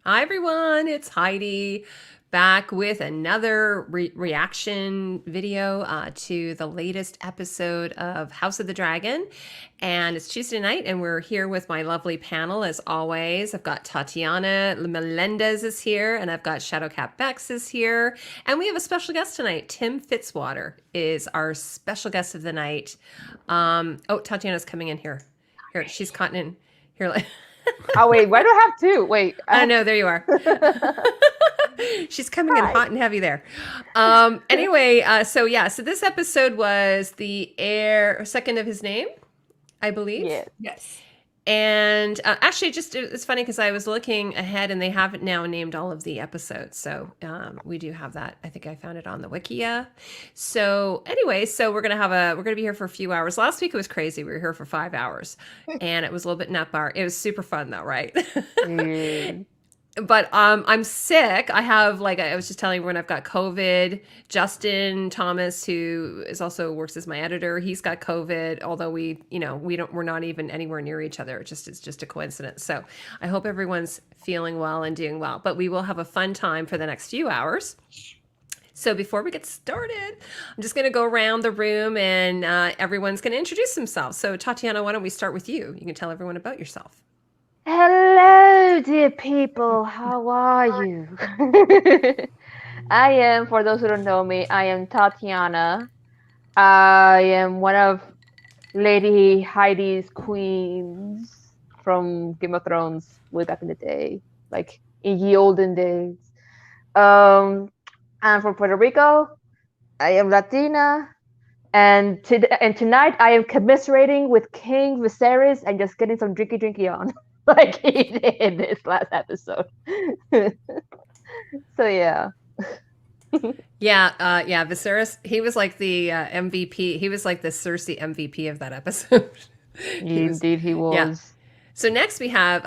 Hi everyone, it's Heidi back with another reaction video to the latest episode of House of the Dragon. And it's Tuesday night, and we're here with my lovely panel as always. I've got Tatiana, Melendez is here, and I've got Shadowcatbacks is here. And we have a special guest tonight. Tim Fitzwater is our special guest of the night. Oh, Tatiana's coming in here. Here, she's caught in here. Oh, wait, why do I have two? Wait. I know, there you are. She's coming in hot and heavy there. Anyway, so this episode was the second of his name, I believe. Yes. And actually, it's funny because I was looking ahead and they haven't now named all of the episodes. So we do have that. I think I found it on the Wikia. So anyway, we're gonna be here for a few hours. Last week it was crazy. We were here for 5 hours, and it was a little bit nut bar. It was super fun though, right? But I'm sick. I have, like I was just telling everyone, I've got COVID. Justin Thomas, who also works as my editor, he's got COVID. Although we're not even anywhere near each other. It's just a coincidence. So I hope everyone's feeling well and doing well. But we will have a fun time for the next few hours. So before we get started, I'm just going to go around the room and everyone's going to introduce themselves. So Tatiana, why don't we start with you? You can tell everyone about yourself. Hello, dear people. How are you? I am, for those who don't know me, I am Tatiana. I am one of Lady Heidi's queens from Game of Thrones way back in the day, like in the olden days. I'm from Puerto Rico. I am Latina. And tonight I am commiserating with King Viserys and just getting some drinky on. Like he did in this last episode. So yeah. Viserys, he was like the MVP. He was like the Cersei MVP of that episode. Indeed he was. Yeah. So next we have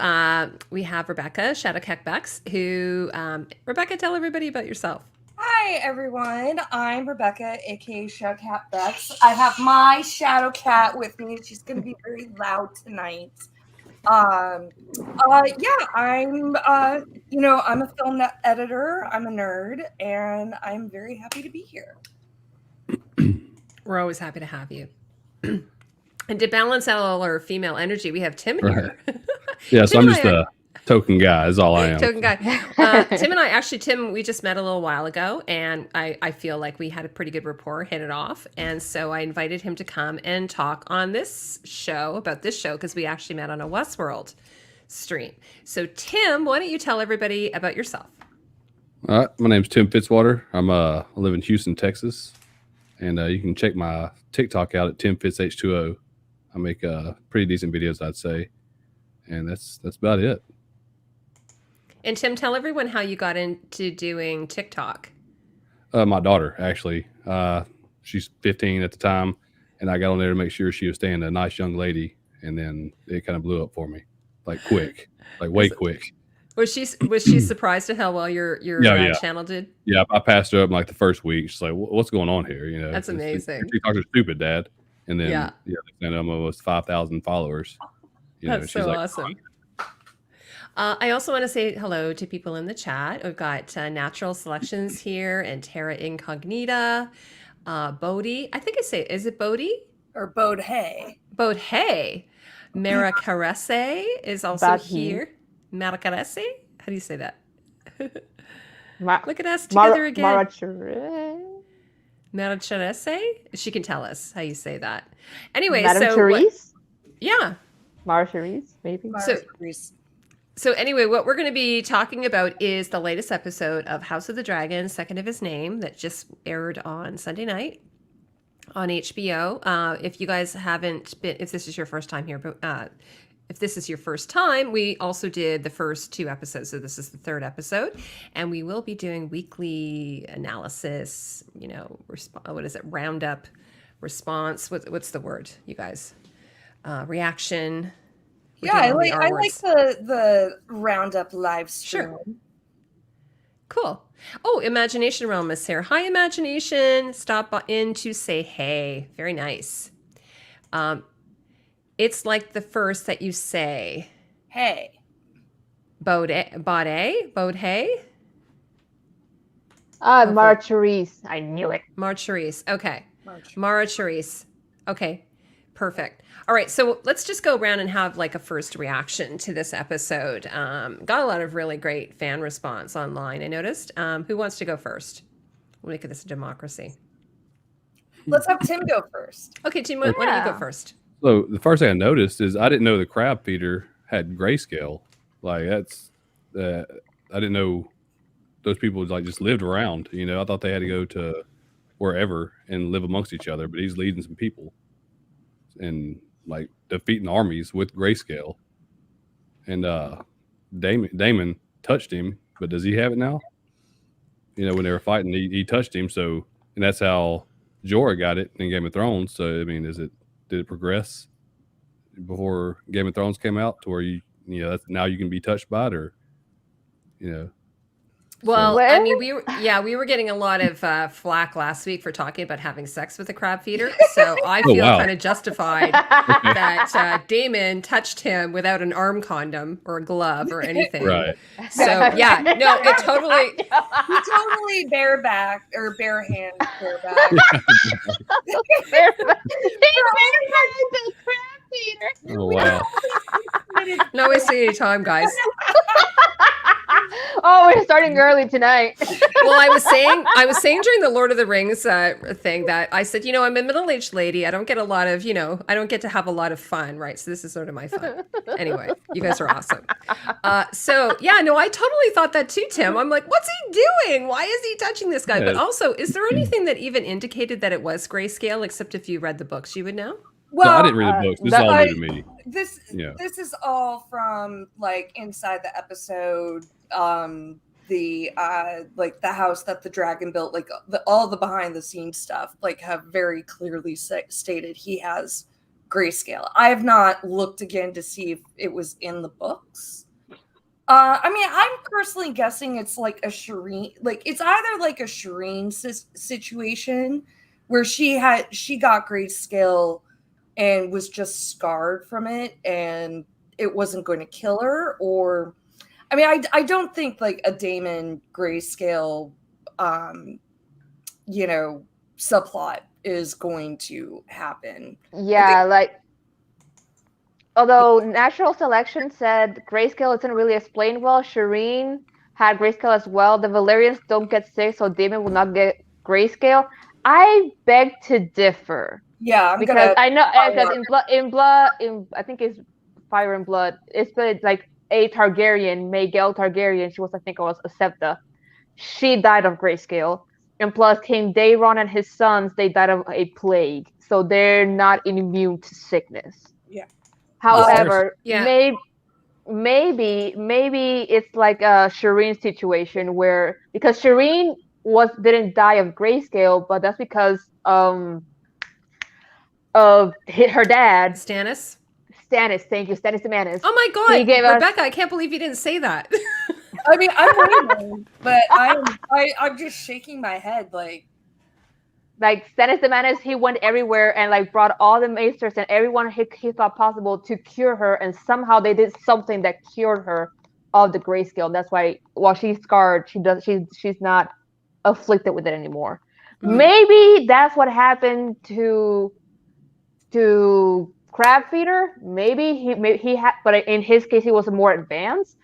Rebecca, Shadowcatbacks, who Rebecca, tell everybody about yourself. Hi everyone, I'm Rebecca, aka Shadowcatbacks. I have my Shadow Cat with me. She's gonna be very loud tonight. I'm I'm a film editor, I'm a nerd, and I'm very happy to be here. We're always happy to have you. And to balance out all our female energy, we have Tim here. Yeah, so I'm just a token guy is all I am. Token guy. Tim, we just met a little while ago, and I feel like we had a pretty good rapport, hit it off. And so I invited him to come and talk on this show, because we actually met on a Westworld stream. So Tim, why don't you tell everybody about yourself? All right, my name's Tim Fitzwater. I live in Houston, Texas. And you can check my TikTok out at Tim Fitz H2O. I make pretty decent videos, I'd say. And that's about it. And Tim, tell everyone how you got into doing TikTok. My daughter, actually. She's 15 at the time, and I got on there to make sure she was staying a nice young lady, and then it kind of blew up for me, like quick, like way quick. Was she surprised at how well your channel did? Yeah, I passed her up in like the first week. She's like, "What's going on here?" You know, that's amazing. TikToks are stupid, Dad. And then they almost 5,000 followers. That's so awesome. I also want to say hello to people in the chat. We've got Natural Selections here and Terra Incognita, Bodhi. I think is it Bodhi? Or Bodhe. Bodhe. Mara Caresse is also here. Mara Caresse? How do you say that? Look at us together again. Mara Caresse? She can tell us how you say that. Anyway, Therese? Yeah. Mara Therese, maybe. So anyway, what we're going to be talking about is the latest episode of House of the Dragon, second of his name, that just aired on Sunday night on HBO. If you guys haven't been, if this is your first time here, but if this is your first time, we also did the first 2 episodes. So this is the 3rd episode, and we will be doing weekly analysis, what is it? Roundup, response. What's the word, you guys? Reaction. I like the Roundup live stream. Sure. Cool. Oh, Imagination Realm is here. Hi, Imagination. Stop in to say hey. Very nice. It's like the first that you say. Hey. Baudet? Marcheries. I knew it. Marcheries. Okay. March. Marcheries. Okay. Perfect. All right. So let's just go around and have like a first reaction to this episode. Got a lot of really great fan response online, I noticed. Who wants to go first? We'll make this a democracy. Let's have Tim go first. Okay, Tim, why don't you go Yeah. first? So the first thing I noticed is I didn't know the crab feeder had grayscale. Like that's I didn't know those people like just lived around. You know, I thought they had to go to wherever and live amongst each other. But he's leading some people and like defeating armies with grayscale. And Damon touched him, but does he have it now? You know, when they were fighting, he touched him. So, and that's how Jorah got it in Game of Thrones. So, I mean, did it progress before Game of Thrones came out to where you know that's, now you can be touched by it, or you know? Well, So- I mean, we were getting a lot of flack last week for talking about having sex with a crab feeder. So I feel wow. kind of justified that Damon touched him without an arm condom or a glove or anything. Right. So yeah, no, it totally. He totally bareback. Bareback. Oh wow. No wasting any time, guys. Oh, we're starting early tonight. Well, I was saying during the Lord of the Rings thing that I said, you know, I'm a middle-aged lady. I don't get a lot of, you know, I don't get to have a lot of fun, right? So this is sort of my fun. Anyway, you guys are awesome. So yeah, no, I totally thought that too, Tim. I'm like, what's he doing? Why is he touching this guy? But also, is there anything that even indicated that it was grayscale? Except if you read the books, you would know. Well, So I didn't read the books. This is all new to me. This Yeah. this is all from like inside the episode. The like the house that the dragon built, like all the behind the scenes stuff, like have very clearly stated he has grayscale. I have not looked again to see if it was in the books. I mean, I'm personally guessing it's like a Shireen, like it's either like a Shireen situation where she got grayscale and was just scarred from it and it wasn't going to kill her, or I mean, I don't think like a Damon grayscale you know, subplot is going to happen. Yeah, like although natural selection said grayscale isn't really explained well, Shireen had grayscale as well. The Valyrians don't get sick, so Damon will not get grayscale. I beg to differ. Yeah, I'm because gonna I know because in I think it's Fire and Blood. It's like a Targaryen, Maegelle Targaryen. She was, I think, it was a Septa. She died of grayscale, and plus King Daeron and his sons, they died of a plague, so they're not immune to sickness. Yeah. However, Yeah. maybe it's like a Shireen situation where because Shireen didn't die of grayscale, but that's because of her dad Stannis. Thank you, Stannis the Manus. Oh my God, He gave us- Rebecca! I can't believe you didn't say that. I mean, I'm waiting, but I'm just shaking my head like Stannis the Manus, he went everywhere and like brought all the maesters and everyone he thought possible to cure her, and somehow they did something that cured her of the grayscale. That's why while she's scarred, she's not afflicted with it anymore. Mm-hmm. Maybe that's what happened to Crab Feeder. Maybe he had, but in his case he was more advanced.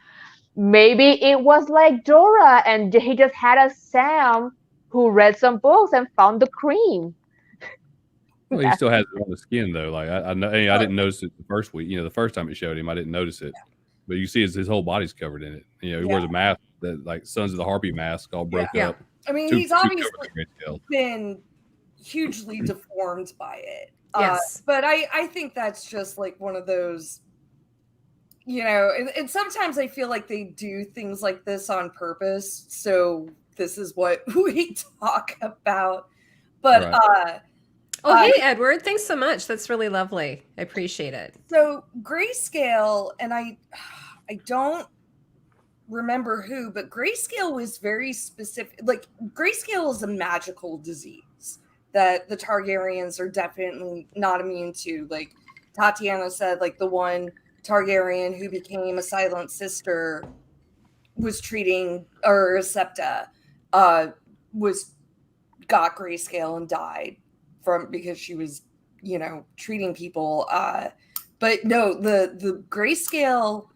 Maybe it was like Dora and he just had a Sam who read some books and found the cream. Well, he still has it on the skin though. Like I know, I didn't notice it the first week. You know, the first time it showed him, I didn't notice it. But you see, his whole body's covered in it. You know, he wears a mask that like Sons of the Harpy mask, all broke up. I mean, Too he's covered obviously in grayscale. been hugely deformed by it. Yes. But I think that's just like one of those, you know, and sometimes I feel like they do things like this on purpose. So this is what we talk about. But Right. Oh, hey, Edward. Thanks so much. That's really lovely. I appreciate it. so grayscale, and I don't remember who, but grayscale was very specific. Like grayscale is a magical disease that the Targaryens are definitely not immune to. Like Tatiana said, like the one Targaryen who became a silent sister was treating, or Septa got grayscale and died because she was, treating people. But no, the grayscale,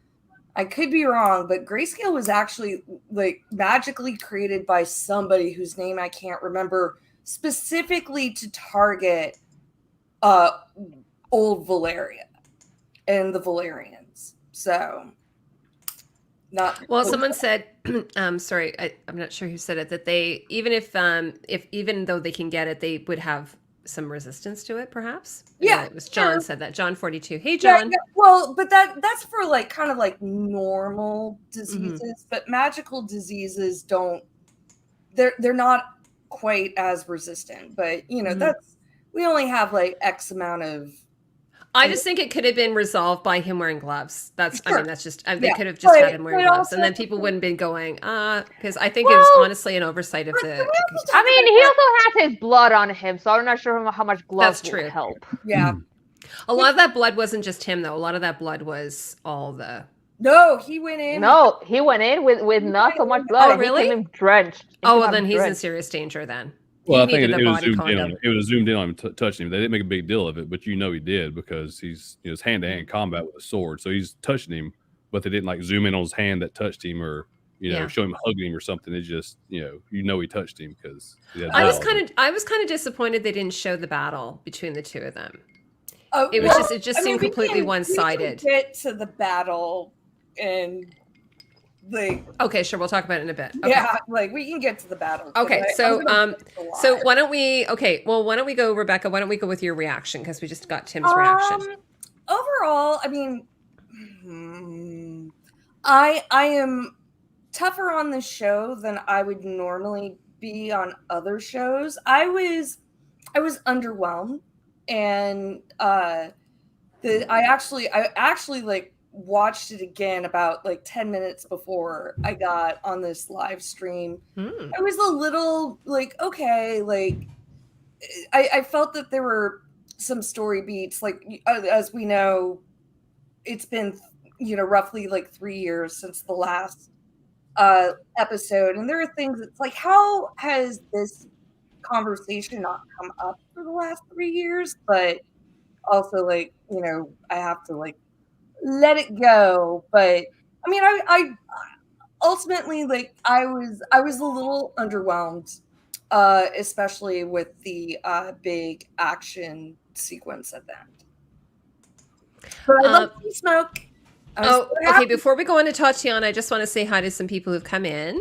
I could be wrong, but grayscale was actually like magically created by somebody whose name I can't remember, specifically to target old Valeria and the Valerians. So someone said, sorry, I'm not sure who said it, that they, even though they can get it, they would have some resistance to it, perhaps. Yeah, it was John said that. John 42. Hey, John. Yeah, well, but that's for like kind of like normal diseases, but magical diseases they're not quite as resistant. But we only have like X amount of. I just think it could have been resolved by him wearing gloves. That's just, they could have just but, had him wearing gloves, and then people wouldn't be going, because I think it was honestly an oversight of the. I mean, he also has his blood on him, so I'm not sure how much gloves would help. Yeah. A lot of that blood wasn't just him, though. A lot of that blood was all the. No, he went in. No, he went in with not so much blood. Oh, really? He came in drenched. Oh, well, then he's in serious danger then. Well, I think it was zoomed in on him. It was zoomed in on him touching him. They didn't make a big deal of it, but he did because he's it's hand-to-hand combat with a sword. So he's touching him, but they didn't like zoom in on his hand that touched him or show him hugging him or something. It's just he touched him because I was kind of disappointed they didn't show the battle between the two of them. Oh, it just seemed completely one-sided. We can get to the battle and okay, sure, we'll talk about it in a bit. Okay. Yeah, like we can get to the battle. Okay, so why don't we go, Rebecca, why don't we go with your reaction, because we just got Tim's reaction. Overall, I mean, I am tougher on this show than I would normally be on other shows. I was underwhelmed, and I actually like watched it again about like 10 minutes before I got on this live stream. I was a little like, okay, like I felt that there were some story beats, like as we know, it's been roughly like 3 years since the last episode, and there are things that's like, how has this conversation not come up for the last 3 years? But also like I have to like let it go. But I mean, I ultimately, like, I was a little underwhelmed, especially with the big action sequence at the end. But I love the smoke. Okay. Before we go on to Tatiana, I just want to say hi to some people who've come in.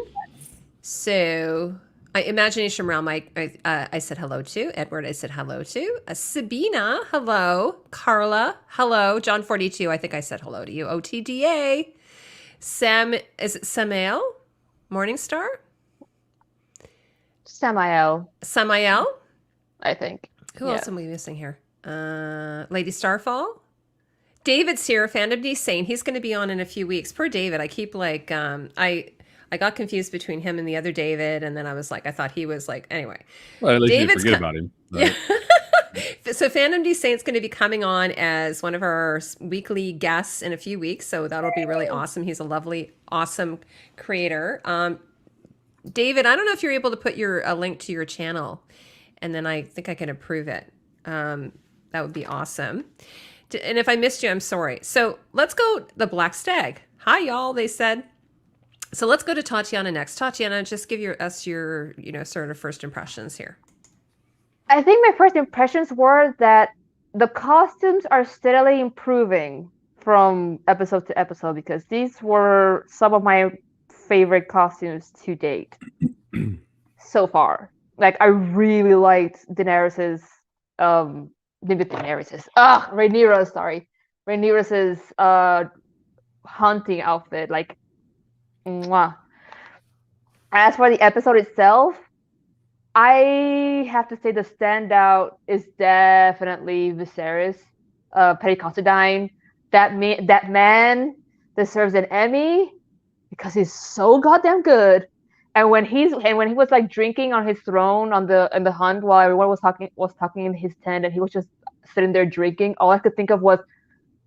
So, Imagination Realm, I said hello to. Edward, I said hello to. Sabina, hello. Carla, hello. John 42, I think I said hello to you. OTDA. Sam, is it Samael? Morningstar? Samael, I think. Who else am we missing here? Lady Starfall? David's here. Fandom D Sane. He's going to be on in a few weeks. Poor David. I keep like, I got confused between him and the other David, and then I was like, I thought he was like, anyway. Well, at least you didn't forget about him. Right? Yeah. So Fandom D Saint's going to be coming on as one of our weekly guests in a few weeks, so that'll be really awesome. He's a lovely, awesome creator. David, I don't know if you're able to put a link to your channel, and then I think I can approve it. That would be awesome. And if I missed you, I'm sorry. So let's go the Black Stag. Hi, y'all, they said. So let's go to Tatiana next. Tatiana, just give us your, sort of first impressions here. I think my first impressions were that the costumes are steadily improving from episode to episode, because these were some of my favorite costumes to date so far. Like, I really liked Rhaenyra's hunting outfit. Like, mwah. As for the episode itself, I have to say the standout is definitely Viserys, Petty Considine. That man deserves an Emmy because he's so goddamn good. And when he was like drinking on his throne in the hunt while everyone was talking in his tent, and he was just sitting there drinking, all I could think of was,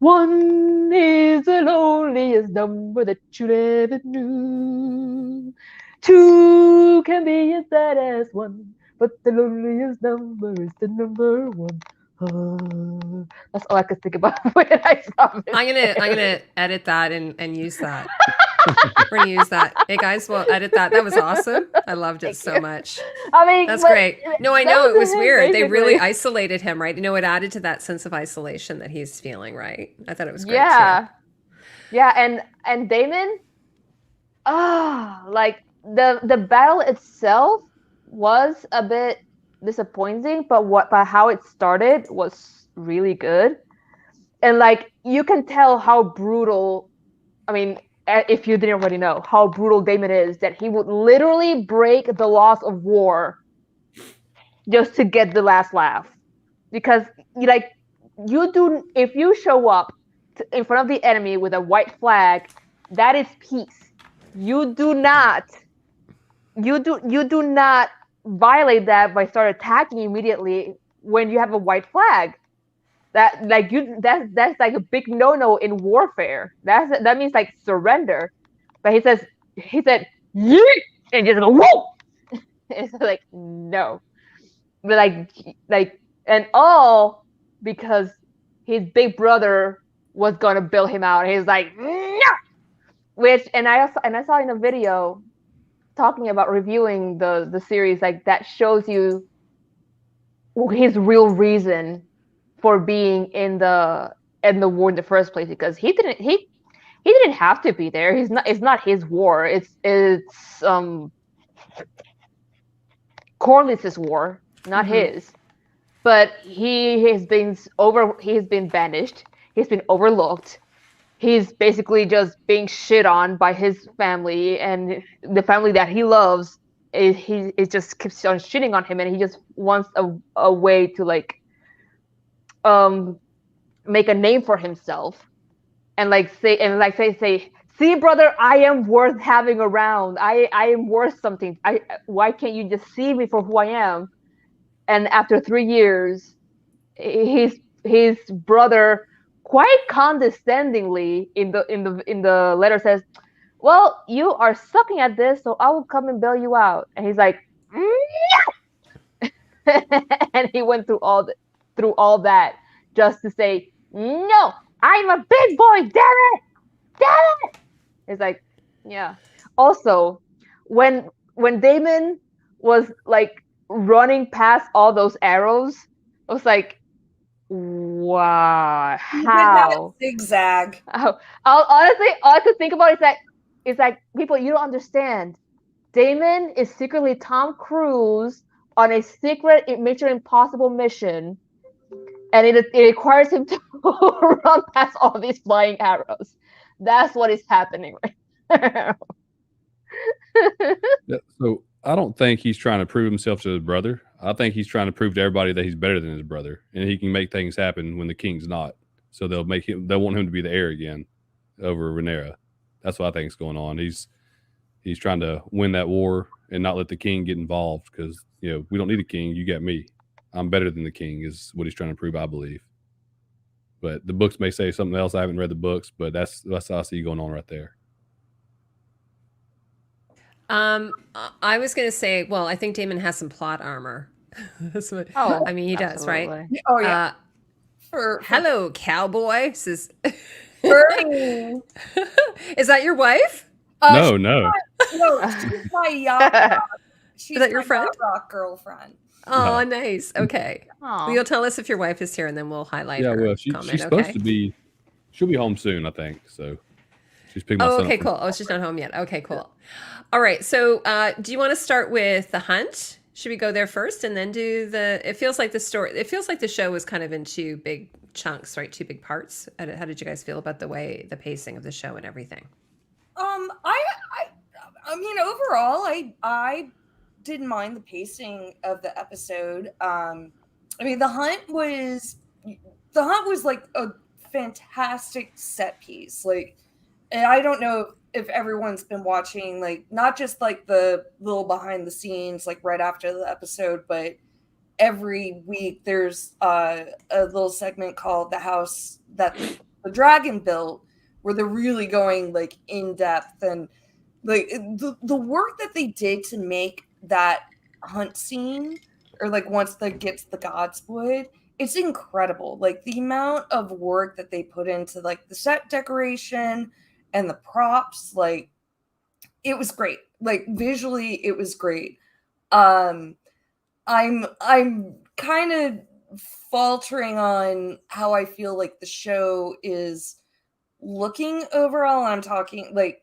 One is the loneliest number that you ever knew. Two can be as bad as one, but the loneliest number is the number one. That's all I could think about when I saw it. I'm gonna edit that and use that. We're gonna use that. Hey guys, we'll edit that. That was awesome. I loved it so much. I mean, That's but great. No, I that know it was it, weird. They really basically. isolated him, right? You know, it added to that sense of isolation that he's feeling, right? I thought it was great Yeah, too. yeah, and Damon, like the battle itself was a bit disappointing, but how it started was really good. And like you can tell how brutal, I mean, if you didn't already know how brutal Damon is, that he would literally break the laws of war just to get the last laugh. Because if you show up in front of the enemy with a white flag, that is peace. You do not violate that by start attacking immediately when you have a white flag. That's like a big no in warfare. That means like surrender. But he said yeet and just go whoa. It's like no. But and all because his big brother was gonna bail him out. And he's like no. And I saw in a video talking about reviewing the series, like that shows you his real reason for being in the war in the first place, because he didn't have to be there. It's not his war. It's Corlys's war, not his. But he has been banished. He's been overlooked. He's basically just being shit on by his family, and the family that he loves. He just keeps on shitting on him, and he just wants a way to like make a name for himself, and say, see, brother, I am worth having around. I am worth something. Why can't you just see me for who I am? And after 3 years, his brother quite condescendingly in the letter says, well, you are sucking at this, so I will come and bail you out. And he's like, no! And he went through all that just to say, no, I'm a big boy, damn it. It's like, yeah. Also, when Damon was like running past all those arrows, I was like, wow, how? Zigzag. Honestly, all I could think about is like people, you don't understand. Damon is secretly Tom Cruise on a secret Mission Impossible mission, and it requires him to run past all these flying arrows. That's what is happening right now. Yeah, so I don't think he's trying to prove himself to his brother. I think he's trying to prove to everybody that he's better than his brother, and he can make things happen when the king's not. So they'll want him to be the heir again over Rhaenyra. That's what I think is going on. He's trying to win that war and not let the king get involved, because we don't need a king. You got me. I'm better than the king is what he's trying to prove, I believe. But the books may say something else. I haven't read the books, but that's what I see going on right there. I was going to say, well, I think Damon has some plot armor. That's what, I mean, he does, right? Oh yeah. Hello, cowboy. Says Bernie. Is that your wife? No. No, she's my yacht. She's Is that your my friend? yacht rock girlfriend. Oh, nice. Okay. Aw. You'll tell us if your wife is here, and then we'll highlight Yeah, her well, comment. she's supposed to be. She'll be home soon, I think. So she's picking my son okay, up cool. Oh, she's not home yet. Okay, cool. All right. So, do you want to start with the hunt? Should we go there first and then do the? It feels like the story. It feels like the show was kind of in two big chunks, right? Two big parts. How did you guys feel about the pacing of the show and everything? I mean, overall, I didn't mind the pacing of the episode. I mean, the hunt was like a fantastic set piece. Like, and I don't know if everyone's been watching, like, not just like the little behind the scenes, like right after the episode, but every week there's a little segment called The House That the dragon built, where they're really going like in depth, and like the work that they did to make that hunt scene, or like once that gets the godswood, it's incredible. Like the amount of work that they put into like the set decoration and the props, like it was great. Like visually it was great. I'm kind of faltering on how I feel like the show is looking overall. I'm talking like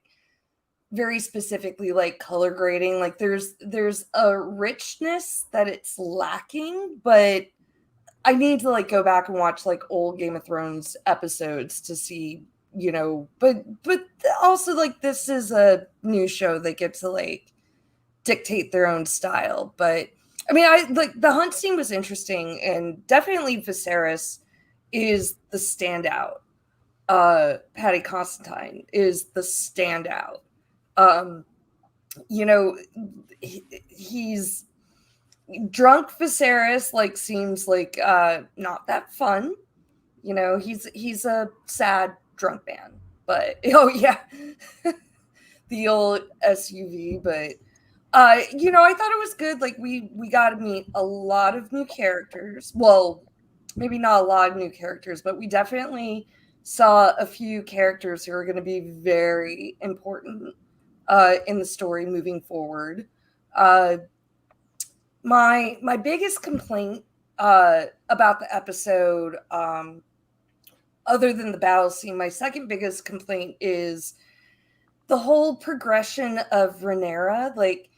very specifically like color grading. Like there's a richness that it's lacking, but I need to like go back and watch like old Game of Thrones episodes to see, you know, but also like this is a new show that gets to like dictate their own style. But I mean, I like the hunt scene was interesting, and definitely Viserys is the standout. Patty Constantine is the standout. You know, he's drunk Viserys, like seems like not that fun. You know, he's a sad drunk man. But oh yeah, the old SUV. But you know, I thought it was good. Like we got to meet a lot of new characters. Well, maybe not a lot of new characters, but we definitely saw a few characters who are going to be very important in the story moving forward. My biggest complaint about the episode, other than the battle scene, my second biggest complaint is the whole progression of Rhaenyra. Like,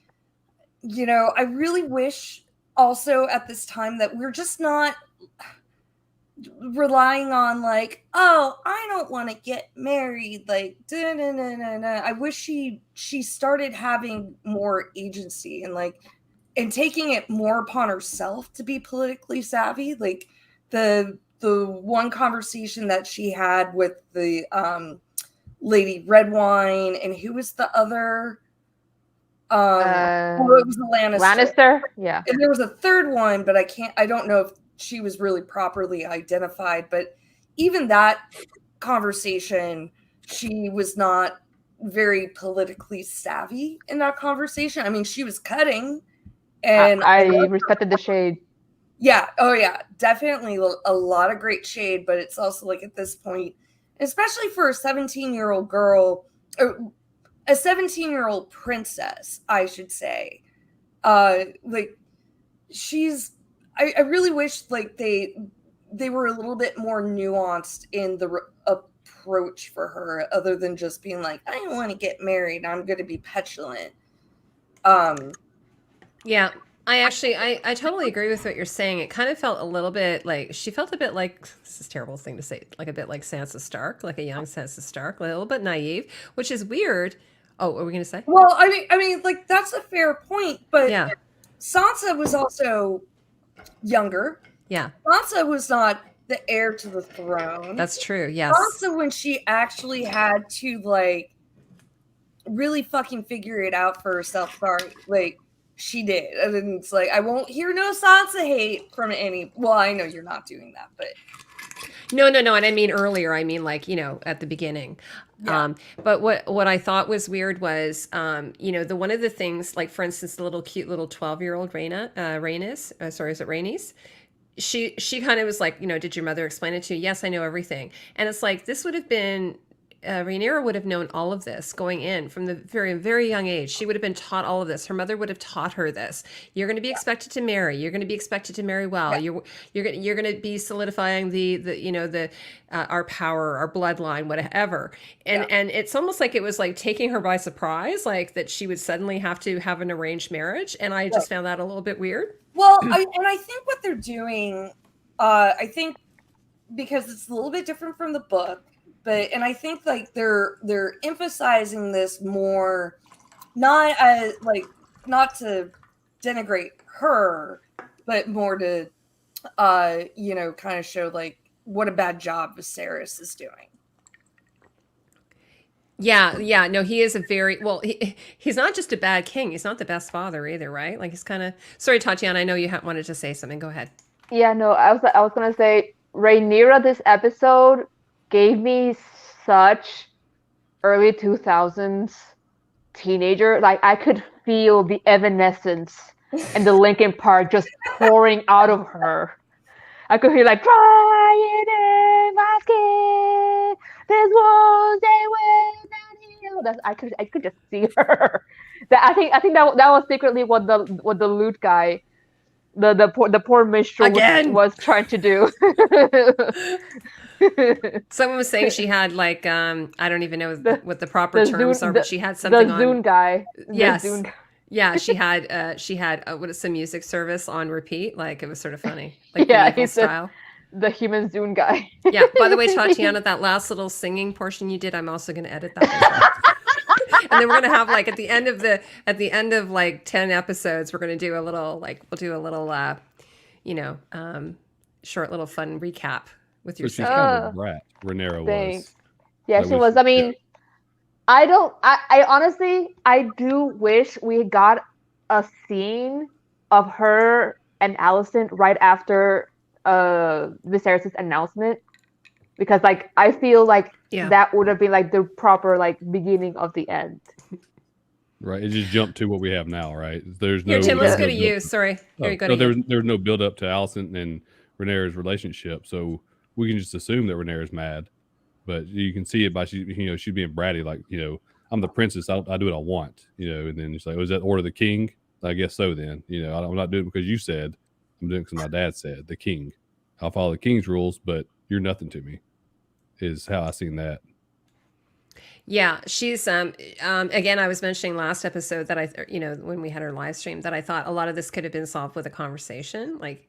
you know, I really wish also at this time that we're just not relying on like, oh, I don't want to get married, like I wish she started having more agency and like and taking it more upon herself to be politically savvy. Like the one conversation that she had with the Lady Redwine, and who was the other it was the Lannister. Yeah. And there was a third one, but I don't know if she was really properly identified. But even that conversation, she was not very politically savvy in that conversation. I mean, she was cutting, and I respected the shade. Yeah. Oh yeah, definitely a lot of great shade, but it's also like at this point, especially for a 17-year-old girl, or a 17-year-old princess, I should say, like she's I really wish like they were a little bit more nuanced in the approach for her, other than just being like, I don't want to get married, I'm going to be petulant. Yeah, I totally agree with what you're saying. It kind of felt a little bit like she felt a bit like, this is a terrible thing to say, like a bit like Sansa Stark, like a young Sansa Stark, a little bit naive, which is weird. Oh, what were we going to say? Well, I mean, like that's a fair point, but yeah, Sansa was also younger. Yeah, Sansa was not the heir to the throne. That's true. Yes. Sansa, when she actually had to like really fucking figure it out for herself, sorry, like she did. And then it's like, I won't hear no Sansa hate from any. Well, I know you're not doing that, but no. And I mean earlier. I mean like, you know, at the beginning. Yeah. But what I thought was weird was, you know, one of the things, like for instance, the cute little 12-year-old Rhaenys, is it Rhaenys? She kind of was like, you know, did your mother explain it to you? Yes, I know everything. And it's like, this would have been, Rhaenyra would have known all of this going in from the very, very young age. She would have been taught all of this. Her mother would have taught her this. You're going to be expected to marry. You're going to be expected to marry well. Yeah. You're going to be solidifying our power, our bloodline, whatever. And it's almost like it was like taking her by surprise, like that she would suddenly have to have an arranged marriage. And I just found that a little bit weird. Well, I think what they're doing, I think because it's a little bit different from the book, and I think like they're emphasizing this more, not to denigrate her, but more to, you know, kind of show like what a bad job Viserys is doing. Yeah. No, he is a very, well, he's not just a bad king. He's not the best father either, right? Like he's kind of, sorry, Tatiana, I know you wanted to say something. Go ahead. Yeah, no, I was going to say Rhaenyra this episode gave me such early 2000s teenager. Like I could feel the evanescence and the Linkin Park just pouring out of her. I could hear like crying in my skin. This wounds they will not heal. I could just see her. I think that was secretly what the lute guy, the poor minstrel was trying to do. Someone was saying she had like I don't even know what the proper terms are, but she had something the on. Zune guy. Yes. Zune guy. Yeah, she had what is some music service on repeat. Like it was sort of funny, like Yeah, medieval he's style. The human Zune guy. Yeah. By the way, Tatiana, that last little singing portion you did, I'm also going to edit that as well. And then we're going to have like at the end of like 10 episodes, we're going to do a little short little fun recap with your. But she's kind of a brat. Rhaenyra was. Yeah, she was. I mean, I honestly, I do wish we got a scene of her and Alicent right after Viserys' announcement, because like I feel like that would have been like the proper like beginning of the end. Right, it just jumped to what we have now, right? There's no. Here, Tim, let's go to you. Sorry, here you go. There was no build up to Alicent and Rhaenyra's relationship, so we can just assume that Rhaenyra's mad. But you can see it by she's being bratty, like I'm the princess, I do what I want, and then it's like, is that order of the king? I guess so. Then I'm not doing it because you said. I'm doing it because my dad said, the king. I'll follow the king's rules, but you're nothing to me, is how I seen that. Yeah, she's again, I was mentioning last episode that when we had our live stream, that I thought a lot of this could have been solved with a conversation. Like,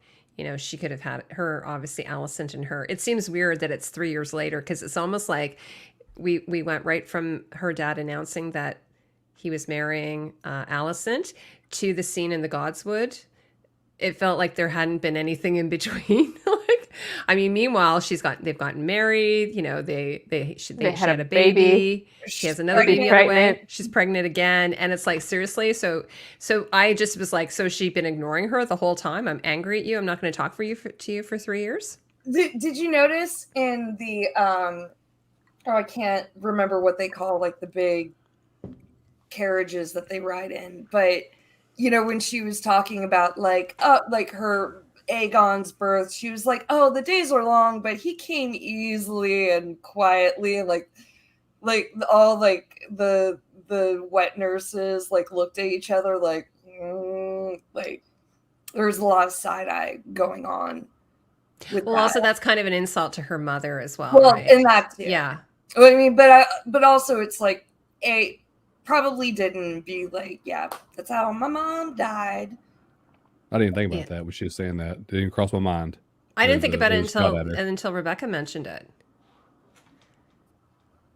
she could have had her, obviously Alicent and her. It seems weird that it's 3 years later, because it's almost like we went right from her dad announcing that he was marrying Alicent to the scene in the Godswood. It felt like there hadn't been anything in between. Meanwhile, they've gotten married. They had a baby. She has another baby on the way. She's pregnant again, and it's like, seriously. So I just was like, so she's been ignoring her the whole time. I'm angry at you. I'm not going to talk to you for 3 years. Did you notice in the I can't remember what they call like the big carriages that they ride in, but. When she was talking about like her Aegon's birth, she was like, "Oh, the days were long, but he came easily and quietly." And like all like the wet nurses like looked at each other like there was a lot of side eye going on. Also that's kind of an insult to her mother as well. Well, right? And that too. Yeah. I mean, but also it's like probably didn't be like, yeah, that's how my mom died. I didn't think about that when she was saying that. It didn't cross my mind. I didn't think about it until Rebecca mentioned it.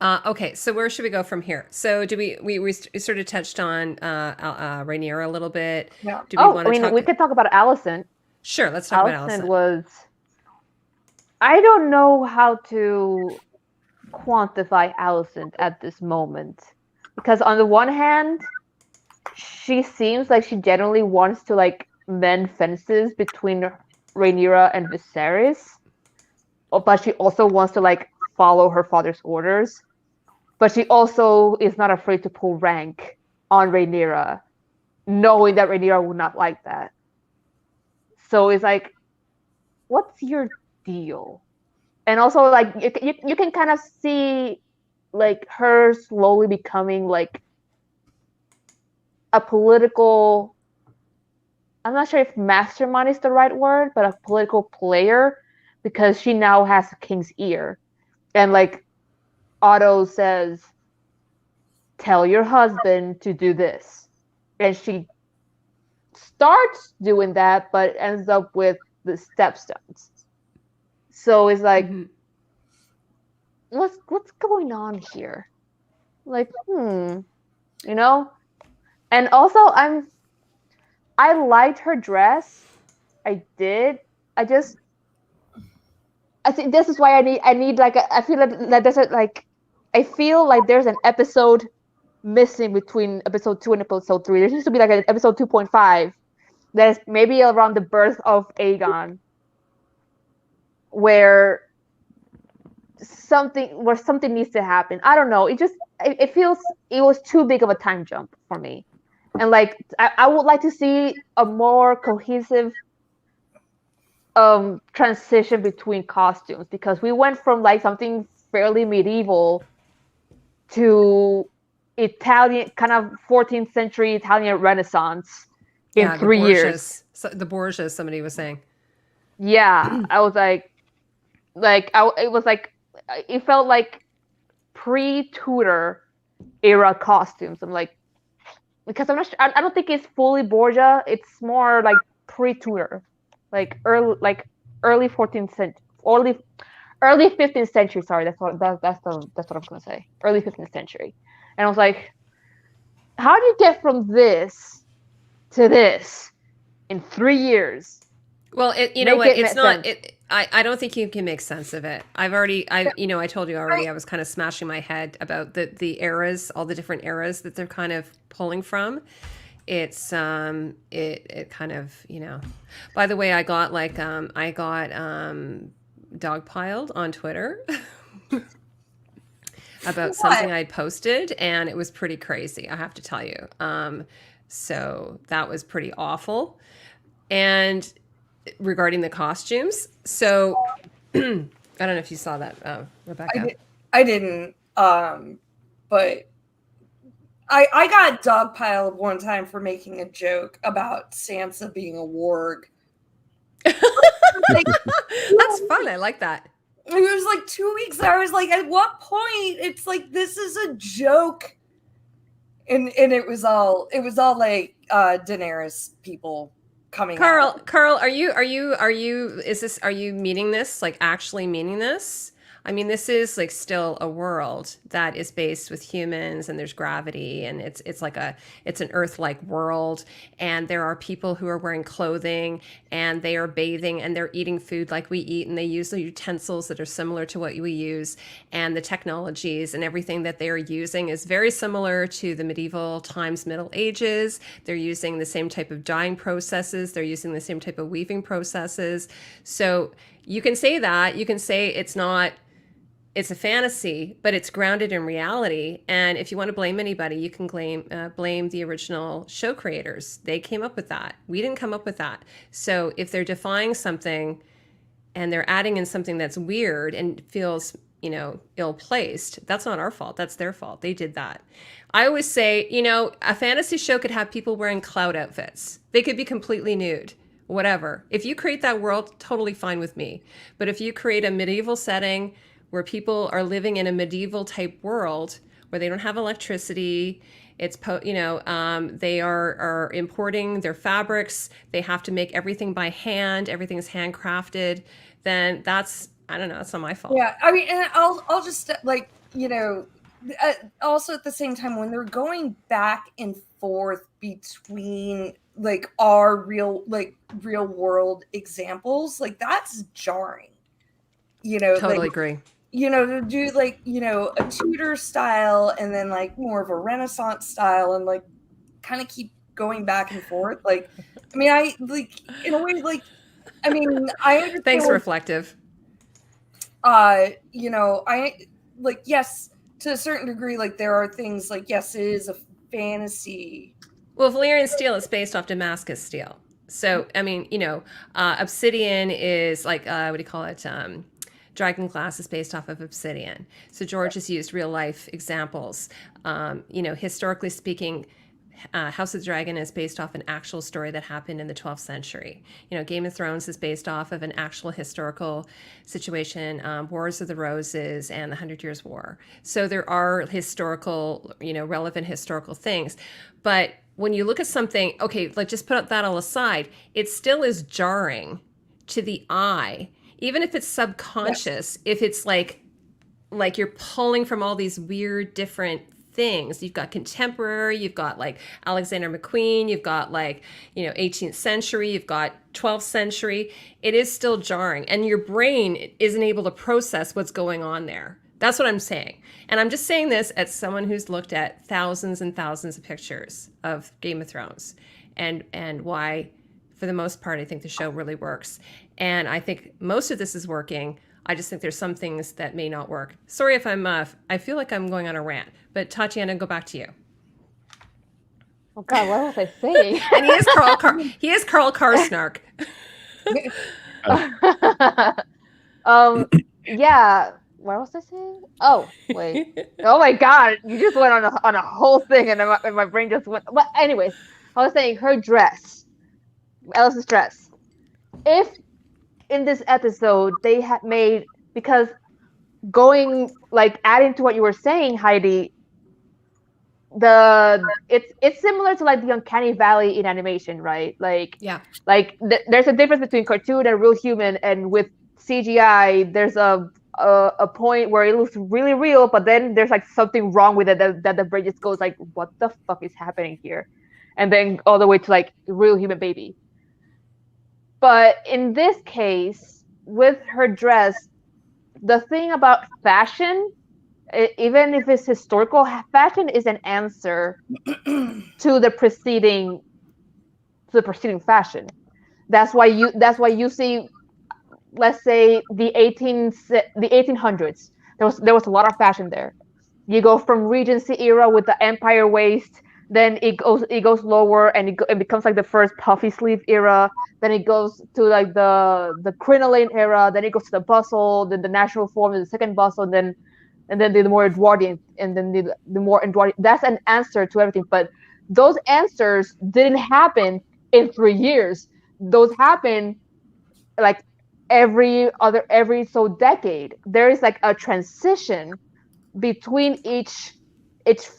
Okay, so where should we go from here? So do we sort of touched on Rhaenyra a little bit. Yeah. Do we want to talk? We could talk about Alicent. Sure, let's talk about Alicent. I don't know how to quantify Alicent at this moment. Because on the one hand, she seems like she generally wants to like mend fences between Rhaenyra and Viserys, but she also wants to like follow her father's orders. But she also is not afraid to pull rank on Rhaenyra, knowing that Rhaenyra would not like that. So it's like, what's your deal? And also like you can kind of see like her slowly becoming like a political, I'm not sure if mastermind is the right word, but a political player, because she now has a king's ear. And like Otto says, tell your husband to do this. And she starts doing that, but ends up with the stepstones. So it's like, what's going on here? Like, And also I liked her dress. I did. I think this is why I need like I feel like there's I feel like there's an episode missing between episode 2 and episode 3. There needs to be like an episode 2.5 that is maybe around the birth of Aegon, where something needs to happen. I don't know. It feels it was too big of a time jump for me. And like I would like to see a more cohesive transition between costumes, because we went from like something fairly medieval to Italian, kind of 14th century Italian Renaissance in Yeah, 3 years. The Borgias, somebody was saying. Yeah, I was it was like it felt like pre-Tudor era costumes. I'm like, because I'm not sure, I don't think it's fully Borgia. It's more like pre-Tudor, like early 14th century, early 15th century. Sorry, that's what I was gonna say. Early 15th century, and I was like, how do you get from this to this in 3 years? Well, you know Make what? it It's make not. sense. I don't think you can make sense of it. I told you already. I was kind of smashing my head about the eras, all the different eras that they're kind of pulling from. It's it kind of, By the way, I got dogpiled on Twitter about something I'd posted, and it was pretty crazy, I have to tell you. So that was pretty awful. And regarding the costumes, so I don't know if you saw that, Rebecca. I didn't, but I got dogpiled one time for making a joke about Sansa being a warg. Like, that's fun. I like that. It was like 2 weeks. I was like, at what point? It's like, this is a joke, and it was all like Daenerys people coming out. Carl, are you meaning this, like actually meaning this? I mean, this is like still a world that is based with humans, and there's gravity, and it's an Earth-like world, and there are people who are wearing clothing, and they are bathing, and they're eating food like we eat, and they use the utensils that are similar to what we use, and the technologies and everything that they are using is very similar to the medieval times, Middle Ages. They're using the same type of dyeing processes. They're using the same type of weaving processes. So you can say that. You can say it's a fantasy, but it's grounded in reality. And if you want to blame anybody, you can blame the original show creators. They came up with that. We didn't come up with that. So if they're defying something and they're adding in something that's weird and feels, ill-placed, that's not our fault. That's their fault. They did that. I always say, a fantasy show could have people wearing cloud outfits. They could be completely nude. Whatever. If you create that world, totally fine with me. But if you create a medieval setting where people are living in a medieval type world where they don't have electricity, they are importing their fabrics, they have to make everything by hand, everything's handcrafted, then that's not my fault. Yeah, I mean, and I'll just also at the same time, when they're going back and forth between like our real world examples, like that's jarring. Totally agree. To do like, a Tudor style and then like more of a Renaissance style and like kind of keep going back and forth. Like, I mean, I like in a way, like, I mean, I understand. Thanks, Reflective. I like, yes, to a certain degree, like there are things like, yes, it is a fantasy. Well, Valyrian steel is based off Damascus steel. So, I mean, obsidian is like, what do you call it? Dragon glass is based off of obsidian. So George has used real life examples. Historically speaking, House of the Dragon is based off an actual story that happened in the 12th century. Game of Thrones is based off of an actual historical situation, Wars of the Roses and the 100 Years' War. So there are historical, relevant historical things. But when you look at something, okay, let's just put that all aside, it still is jarring to the eye. Even if it's subconscious, if it's like you're pulling from all these weird different things. You've got contemporary, you've got like Alexander McQueen, you've got like, 18th century, you've got 12th century. It is still jarring, and your brain isn't able to process what's going on there. That's what I'm saying. And I'm just saying this as someone who's looked at thousands and thousands of pictures of Game of Thrones and why, for the most part, I think the show really works. And I think most of this is working I just think there's some things that may not work. Sorry if I'm, I feel like I'm going on a rant, but Tatiana, go back to you. Oh God, what was I saying? And he is Carl Karsnark. Yeah. What was I saying? Oh, wait. Oh my God, you just went on a whole thing, and my brain just went. But anyways, I was saying her dress, Alice's dress. If in this episode they had made, because adding to what you were saying, Heidi, it's similar to like the Uncanny Valley in animation, right? Yeah. There's a difference between cartoon and real human, and with CGI there's a point where it looks really real, but then there's like something wrong with it that the brain just goes like, what the fuck is happening here? And then all the way to like real human baby. But in this case, with her dress, the thing about fashion, even if it's historical, fashion is an answer to the preceding fashion. That's why you see, let's say the 1800s. There was a lot of fashion there. You go from Regency era with the Empire waist, then it goes lower, and it becomes like the first puffy sleeve era. Then it goes to like the crinoline era. Then it goes to the bustle, then the natural form, the second bustle, and then the more Edwardian, and then the more Edwardian. That's an answer to everything. But those answers didn't happen in 3 years. Those happen like every so decade. There is like a transition between each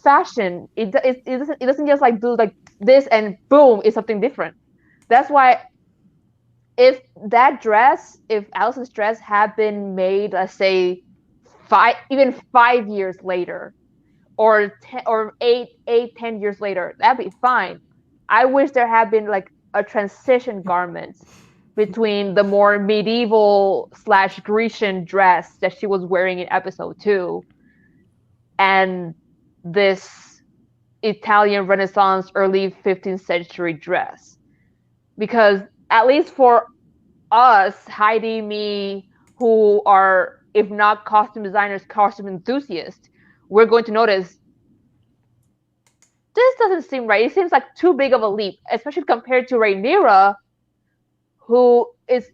fashion. It doesn't just like do like this and boom, it's something different. That's why if Alice's dress had been made, let's say 5 years later, or 10 years later, that'd be fine. I wish there had been like a transition garment between the more medieval / Grecian dress that she was wearing in episode 2 and this Italian Renaissance, early 15th century dress. Because at least for us, Heidi, me, who are, if not costume designers, costume enthusiasts, we're going to notice this doesn't seem right. It seems like too big of a leap, especially compared to Rhaenyra, who is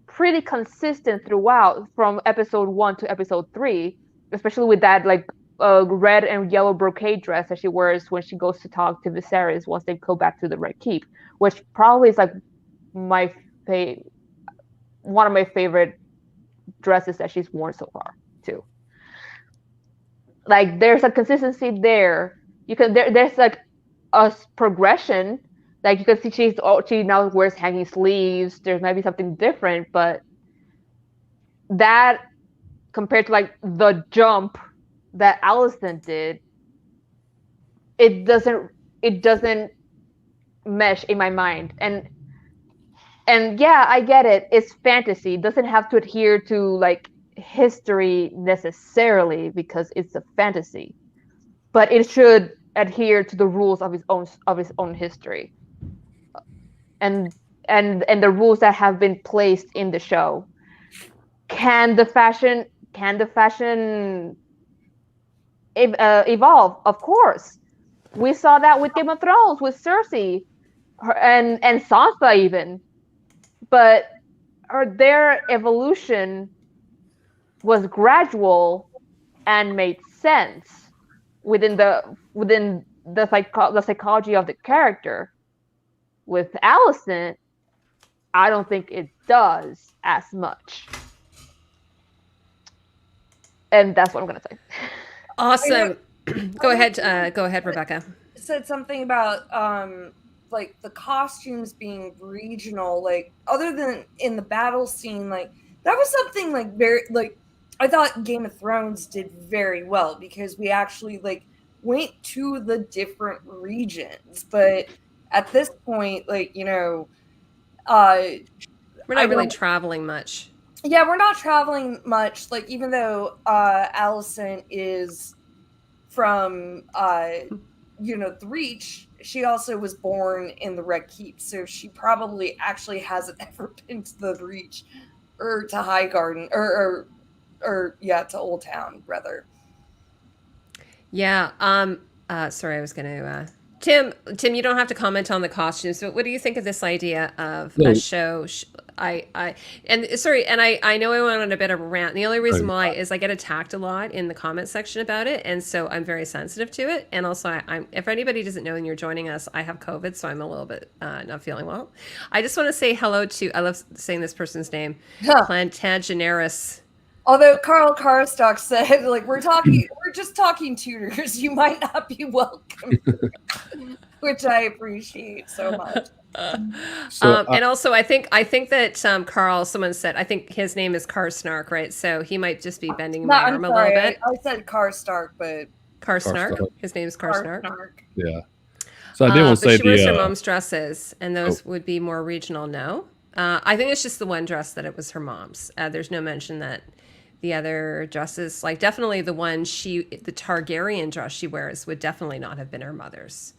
pretty consistent throughout from episode 1 to episode 3, especially with that like red and yellow brocade dress that she wears when she goes to talk to Viserys once they go back to the Red Keep, which probably is like one of my favorite dresses that she's worn so far too. Like there's a consistency there. There's like a progression. Like you can see she now wears hanging sleeves. There's maybe something different, but that compared to like the jump that Alicent did, it doesn't mesh in my mind. And yeah, I get it. It's fantasy. It doesn't have to adhere to like history necessarily because it's a fantasy, but it should adhere to the rules of its own history, and the rules that have been placed in the show. Can the fashion evolve? Of course. We saw that with Game of Thrones, with Cersei, and Sansa even. But their evolution was gradual and made sense within the psychology of the character. With Alicent, I don't think it does as much. And that's what I'm gonna say. Awesome. Go ahead, Rebecca. Said something about like the costumes being regional, like other than in the battle scene, like that was something like very like I thought Game of Thrones did very well because we actually like went to the different regions. But at this point, like, you know, we're not really traveling much. Yeah, we're not traveling much. Like, even though Alicent is from, you know, the Reach, she also was born in the Red Keep, so she probably actually hasn't ever been to the Reach. or to High Garden, or yeah, to Old Town rather. Yeah. Sorry, I was going to. Tim, you don't have to comment on the costumes, but what do you think of this idea of a No, show? And sorry, and I know I went on a bit of a rant. The only reason why is I get attacked a lot in the comment section about it, and so I'm very sensitive to it. And also, I'm if anybody doesn't know and you're joining us, I have COVID, so I'm a little bit not feeling well. I just want to say hello to. I love saying this person's name, Plantageneris. Although Carl Karstock said, like, we're just talking tutors. You might not be welcome, which I appreciate so much. And also, I think that Carl, someone said, I think his name is Karsnark, right? So he might just be bending my arm a little bit. I said Karstark, but Karsnark. His name is Karsnark. Yeah. So I did want to say she wears her mom's dresses, and those would be more regional. No, I think it's just the one dress that it was her mom's. There's no mention that the other dresses, like definitely the one the Targaryen dress she wears, would definitely not have been her mother's.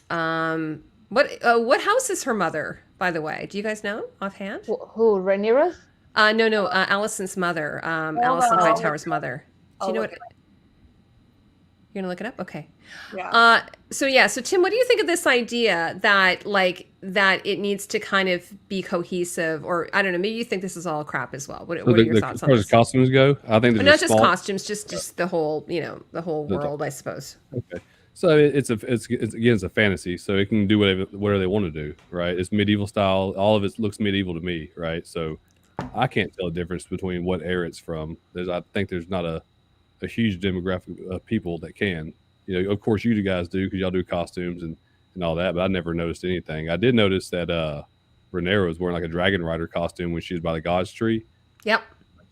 What house is her mother, by the way? Do you guys know offhand? Who Rhaenyra's? No, Allison's mother, Allison Hightower's mother. Do you know what? You're gonna look it up? Okay. Yeah. So Tim, what do you think of this idea that it needs to kind of be cohesive, or I don't know, maybe you think this is all crap as well. What are your thoughts on this? As far as costumes go, I think not just costumes, just the whole, the whole world, I suppose. Okay. So it's a fantasy, so it can do whatever they want to do, right? It's medieval style. All of it looks medieval to me, right? So I can't tell the difference between what era it's from. I think there's not a huge demographic of people that can. Of course you guys do because y'all do costumes and all that, but I never noticed anything. I did notice that Rhaenyra was wearing like a dragon rider costume when she was by the God's tree. Yep.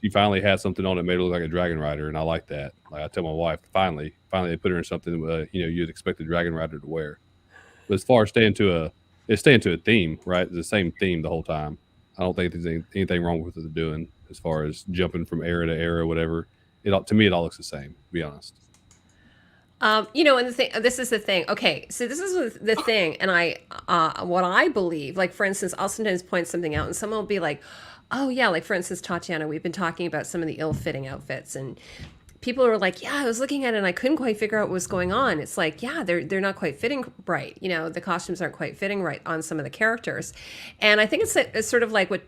She finally had something on that made her look like a dragon rider, and I like that. Like I tell my wife, finally they put her in something you'd expect a dragon rider to wear. But as far as staying to a theme, right? It's the same theme the whole time. I don't think there's anything wrong with what they're doing as far as jumping from era to era, whatever. To me, it all looks the same, to be honest. And this is the thing. Okay, so this is the thing, and what I believe, like for instance, I'll sometimes point something out, and someone will be like, "Oh yeah," like for instance, Tatiana, we've been talking about some of the ill-fitting outfits, and people are like, "Yeah, I was looking at it and I couldn't quite figure out what was going on." It's like, yeah, they're not quite fitting right. The costumes aren't quite fitting right on some of the characters, and I think it's sort of like what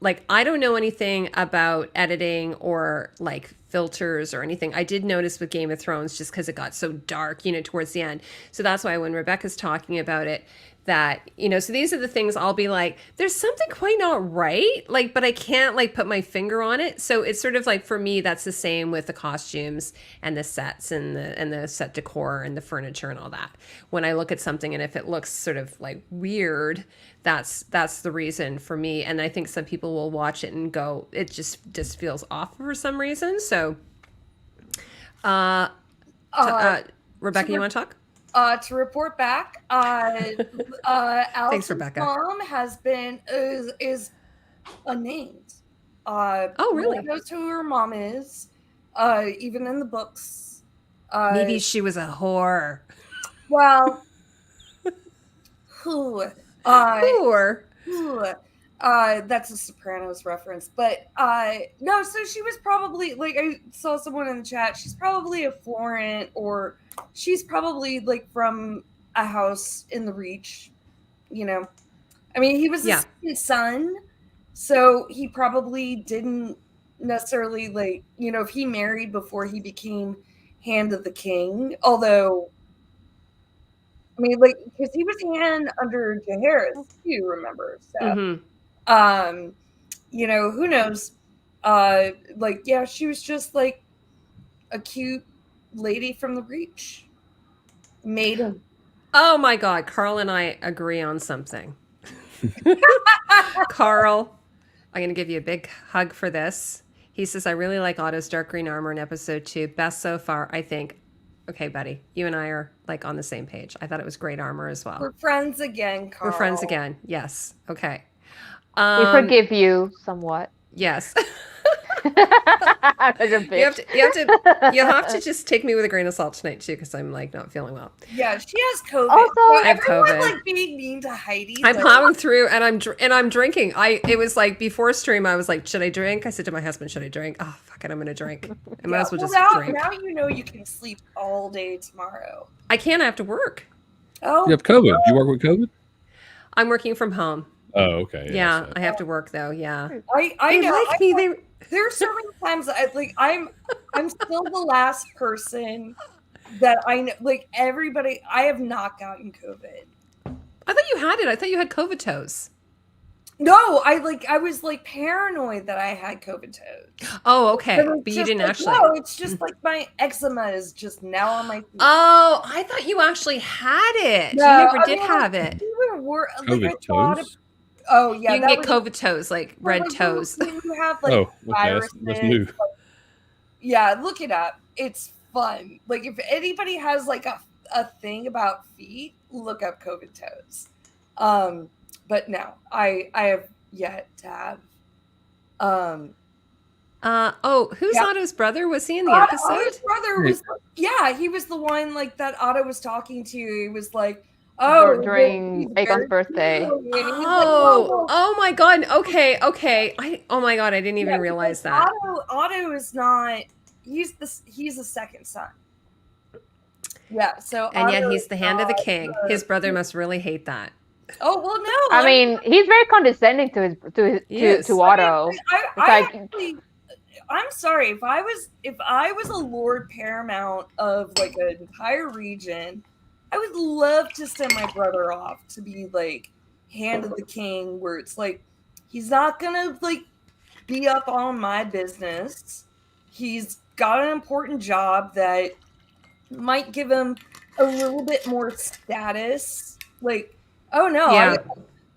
like I don't know anything about editing or like filters or anything. I did notice with Game of Thrones just because it got so dark, towards the end. So that's why when Rebecca's talking about it, that so these are the things I'll be like, there's something quite not right, like, but I can't like put my finger on it. So it's sort of like, for me, that's the same with the costumes and the sets and the set decor and the furniture and all that. When I look at something and if it looks sort of like weird, that's the reason for me. And I think some people will watch it and go, it just feels off for some reason. So Rebecca, you want to talk? To report back, Allison's Rebecca. mom is unnamed. Oh, really? No one knows who her mom is. Even in the books. Maybe she was a whore. Well, who? Whore. That's a Sopranos reference, but no. So she was probably, like, I saw someone in the chat. She's probably a Florent, or she's probably like from a house in the Reach. I mean, he was his son, so he probably didn't necessarily like if he married before he became Hand of the King. Although, I mean, like, because he was hand under Jaehaerys, you remember? So. Who knows? She was just like a cute lady from the Reach. Maiden. Oh my God, Carl and I agree on something. Carl, I'm going to give you a big hug for this. He says, I really like Otto's dark green armor in episode 2. Best so far, I think. Okay, buddy, you and I are like on the same page. I thought it was great armor as well. We're friends again, Carl. We're friends again. Yes. Okay. We forgive you somewhat. Yes. Such a You have bitch. you have to just take me with a grain of salt tonight too, because I'm like not feeling well. Yeah, she has COVID. Also, So I have everyone COVID. like being mean to Heidi. I'm like, plowing through, and I'm drinking. It was like before stream. I was like, should I drink? I said to my husband, should I drink? Oh fuck it, I'm gonna drink. I might as well just drink. now you know you can sleep all day tomorrow. I can't. I have to work. Oh, You have COVID. You work with COVID? I'm working from home. Oh, okay. Yeah, so- I have to work though. Yeah, I they know. like me. They There's so many times I'm still the last person that I know. Like everybody, I have not gotten COVID. I thought you had it. I thought you had COVID toes. No, I was like paranoid that I had COVID toes. Oh, okay. it's But you just didn't like, actually. No, it's just like my eczema is just now on my feet. Oh, I thought you actually had it. No, you never I did mean, have it. Even worse, COVID I thought toes? oh yeah, You can that get was- COVID toes, like well, red like, toes. When you have like Oh, okay. viruses, That's new. yeah, look it up. It's fun. Like if anybody has like a thing about feet, look up COVID toes. But no, I have yet to have. Who's Yeah. Otto's brother? Was he in the Otto's episode? brother was he was the one like that Otto was talking to. He was like, oh, During he's Aegon's very birthday. cute. And he was like, Oh my god. Okay. Oh my god, I didn't even Yeah, realize because that. Otto is not. He's the second son. Yeah. So And yet Otto he's is the hand of the not king. His brother must really hate that. Oh well, no. I mean, he's very condescending Yes. to Otto. I like- actually, I'm sorry if I was a Lord Paramount of like an entire region, I would love to send my brother off to be like hand of the king, where it's like he's not gonna like be up on my business. He's got an important job that might give him a little bit more status. Like, oh no, Yeah.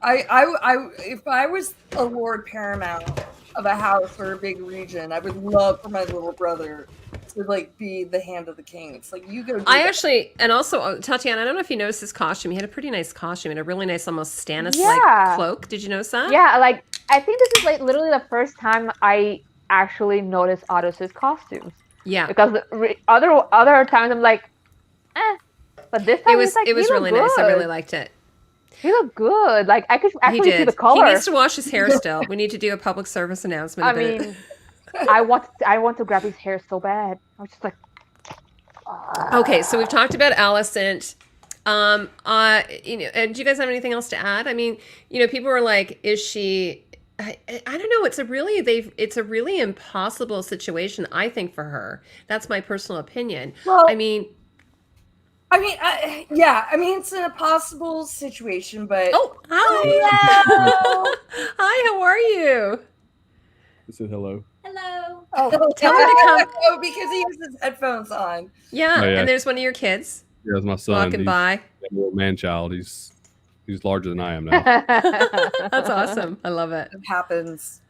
I if I was a Lord Paramount of a house or a big region, I would love for my little brother to like be the hand of the king. It's like you go. Do I that. actually, and also Tatiana, I don't know if you noticed his costume. He had a pretty nice costume and a really nice, almost Stannis like Yeah. cloak. Did you notice that? Yeah, like I think this is like literally the first time I actually noticed Otto's costumes, Yeah. because other times I'm like, but this time It was he's like, it was he really looked nice. I good. really liked it. He looked good. Like I could He actually see did. the color. He needs to wash his hair still. We need to do a public service announcement I about it. mean, I want to grab his hair so bad. I was just like, Okay, so we've talked about Alicent. And do you guys have anything else to add? I mean, people were like, is she I don't know, it's a really impossible situation, I think, for her. That's my personal opinion. Well, I mean, it's an impossible situation, but oh, hi. Hello. Hi, how are you? He said hello. Hello. oh, Tell her to come. Oh, because he has his headphones on. Yeah, Oh, yeah. and there's one of your kids Yeah, that's my son. walking He's by. a little man child. He's larger than I am now. That's awesome. I love it. It happens.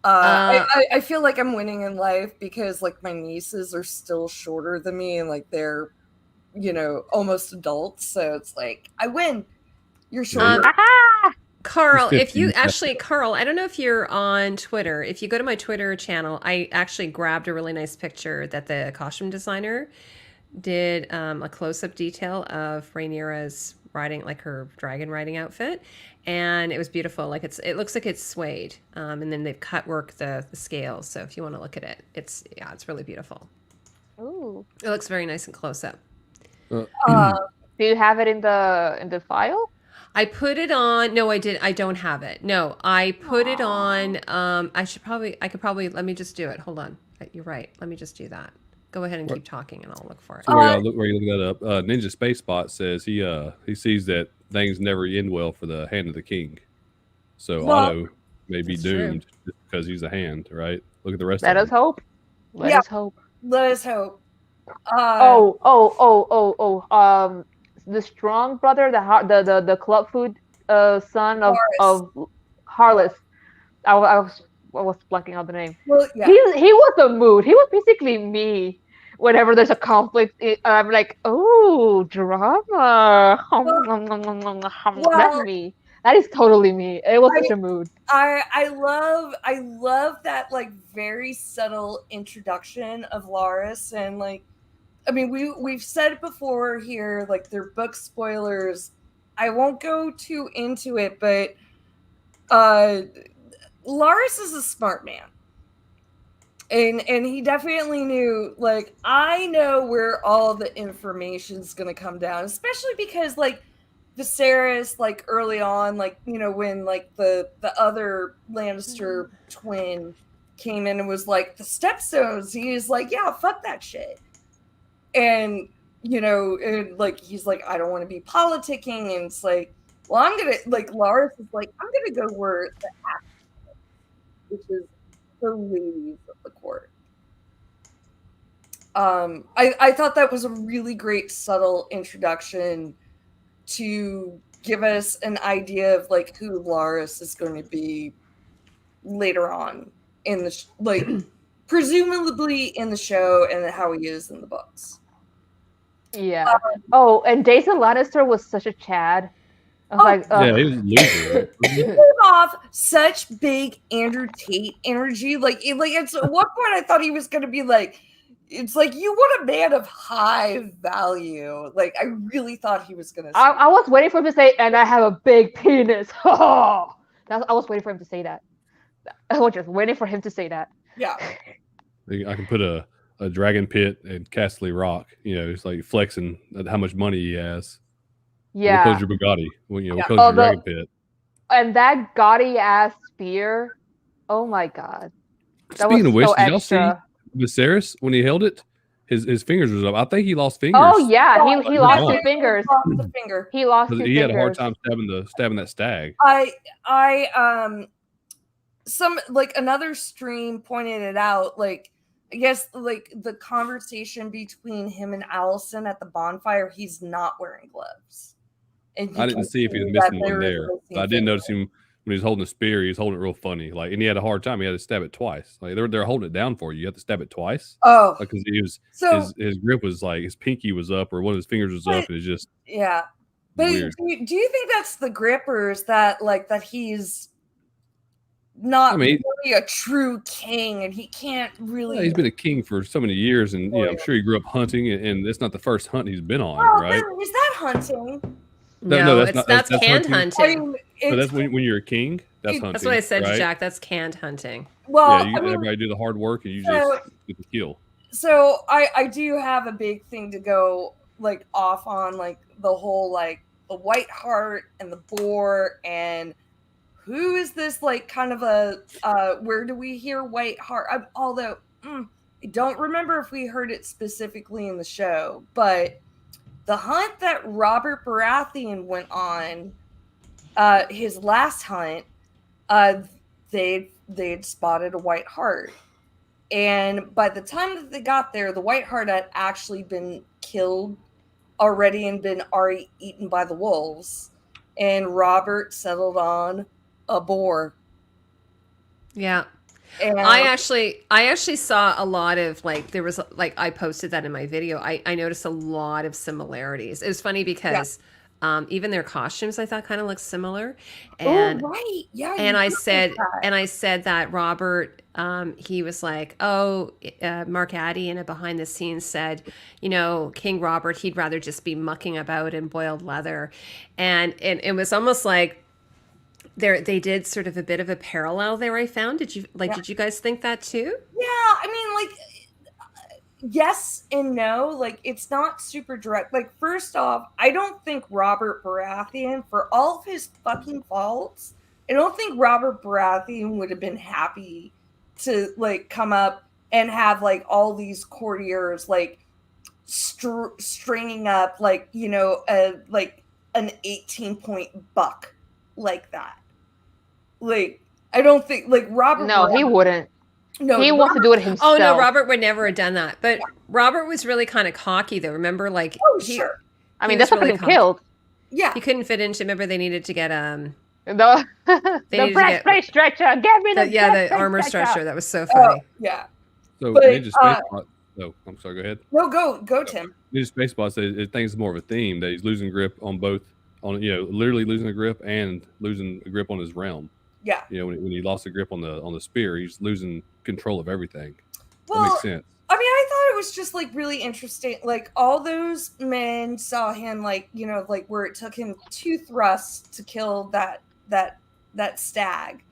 Uh, I feel like I'm winning in life because like my nieces are still shorter than me and like they're, almost adults. So it's like I win. You're shorter. Carl, He's if you 15. Carl, I don't know if you're on Twitter. If you go to my Twitter channel, I actually grabbed a really nice picture that the costume designer did, a close-up detail of Rhaenyra's riding, like her dragon riding outfit, and it was beautiful. Like it looks like it's suede, and then they've cut work the scales. So if you want to look at it, it's really beautiful. Ooh. It looks very nice and close up. Do you have it in the file? I put it on. No, I did. I don't have it. No, I put it on. I could probably, let me just do it. Hold on. You're right. Let me just do that. Go ahead and keep talking and I'll look for it. So where you look that up, Ninja Space Bot says he sees that things never end well for the hand of the king. So Well, Otto may be that's true. doomed just because he's a hand, right? Look at the rest Let of us them. hope. Let Yeah. us hope. Let us hope. The strong brother, the club food son of Harless. I was blanking out the name. Well, yeah. He was the mood. He was basically me. Whenever there's a conflict, I'm like, oh, drama. That's me. That is totally me. It was such a mood. I love that like very subtle introduction of Laris, and like, I mean, we've said it before here, like they're book spoilers. I won't go too into it, but Laris is a smart man. And he definitely knew, like, I know where all the information's gonna come down, especially because like Viserys, like early on, like, you know, when like the other Lannister twin came in and was like, the stepstones, he's like, yeah, fuck that shit. And you know, and like he's like, I don't want to be politicking, and it's like, well, I'm gonna, like, Lars is like, I'm gonna go where the action is, which is the ladies of the court. I thought that was a really great subtle introduction to give us an idea of like who Laris is going to be later on in the like presumably in the show, and how he is in the books. Yeah. Oh, and Jason Lannister was such a Chad. I was like, Yeah, he was a loser. He gave off such big Andrew Tate energy. Like it's at one point I thought he was going to be like, it's like, you want a man of high value. Like I really thought he was going to. I was waiting for him to say, and I have a big penis. I was waiting for him to say that. I was just waiting for him to say that. Yeah. I can put a dragon pit and Castle Rock. You know, it's like flexing at how much money he has. Yeah. What color's your Bugatti? Well, you know, what color's your dragon pit? And that gaudy ass spear. Oh my god. That Speaking of which, so did y'all extra. see Viserys when he held it? His fingers was up. I think he lost fingers. Oh yeah, he lost two fingers. Lost the finger. He lost two He fingers. had a hard time stabbing that stag. Some like another stream pointed it out, like I guess like the conversation between him and Allison at the bonfire, he's not wearing gloves. And I didn't see if he was missing one there. But I did notice him when he was holding the spear. He was holding it real funny, like, and he had a hard time. He had to stab it twice. Like they're holding it down for you. You have to stab it twice. Oh, because he was his grip was like his pinky was up or one of his fingers was up, and it's just yeah. But weird. Do you think that's the grip, or is that like that he's not really a true king and he can't really? Yeah, he's been a king for so many years, and you know, I'm sure he grew up hunting, and it's not the first hunt he's been on, right? Is that hunting? No, that's canned hunting. I mean, but that's when you're a king. That's hunting. That's what I said right? to Jack. That's canned hunting. Well, yeah, everybody do the hard work, and you just get the kill. So I do have a big thing to go like off on, like the whole like the White Hart and the boar, and who is this like kind of a where do we hear White Hart? Although I don't remember if we heard it specifically in the show, but the hunt that Robert Baratheon went on, his last hunt, they'd spotted a White Hart. And by the time that they got there, the White Hart had actually been killed already and been already eaten by the wolves. And Robert settled on a boar. Yeah. And I actually saw a lot of like, there was like, I posted that in my video. I noticed a lot of similarities. It was funny because even their costumes I thought kind of looked similar. And right. Yeah. And I said that Robert, he was like, Mark Addy in a behind the scenes said, you know, King Robert, he'd rather just be mucking about in boiled leather. And it was almost like they did sort of a bit of a parallel there, I found. Did you guys think that too? Yeah, I mean, like, yes and no. Like, it's not super direct. Like, first off, I don't think Robert Baratheon, for all of his fucking faults, I don't think Robert Baratheon would have been happy to, like, come up and have, like, all these courtiers, like, stringing up, like, you know, like, an 18-point buck like that. Like, I don't think, like, Robert... No, he wouldn't. No, he wants to do it himself. Oh, no, Robert would never have done that. But Robert was really kind of cocky, though. Remember, like... Oh, sure. I mean, that's what really got him killed. Yeah. He couldn't fit into... Remember, they needed to get... the breastplate stretcher. Get me the armor stretcher. That was so funny. Yeah. So Ninja Spacebot... No, I'm sorry, go ahead. No, go, Tim. Ninja Spacebot says it thinks it's more of a theme, that he's losing grip on both on literally losing a grip and losing a grip on his realm. Yeah. When he lost a grip on the spear, he's losing control of everything. Well, that makes sense. I mean, I thought it was just like really interesting. Like all those men saw him like where it took him 2 thrusts to kill that stag.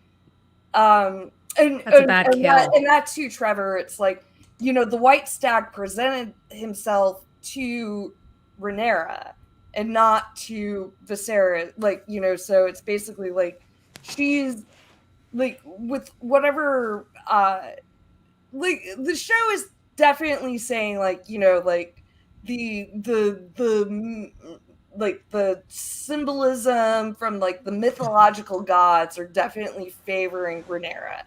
And That's a bad kill. And that too, Trevor. It's like the white stag presented himself to Rhaenyra and not to Viserys. Like so it's basically like she's like with whatever. Like the show is definitely saying like like the like the symbolism from like the mythological gods are definitely favoring Rhaenyra,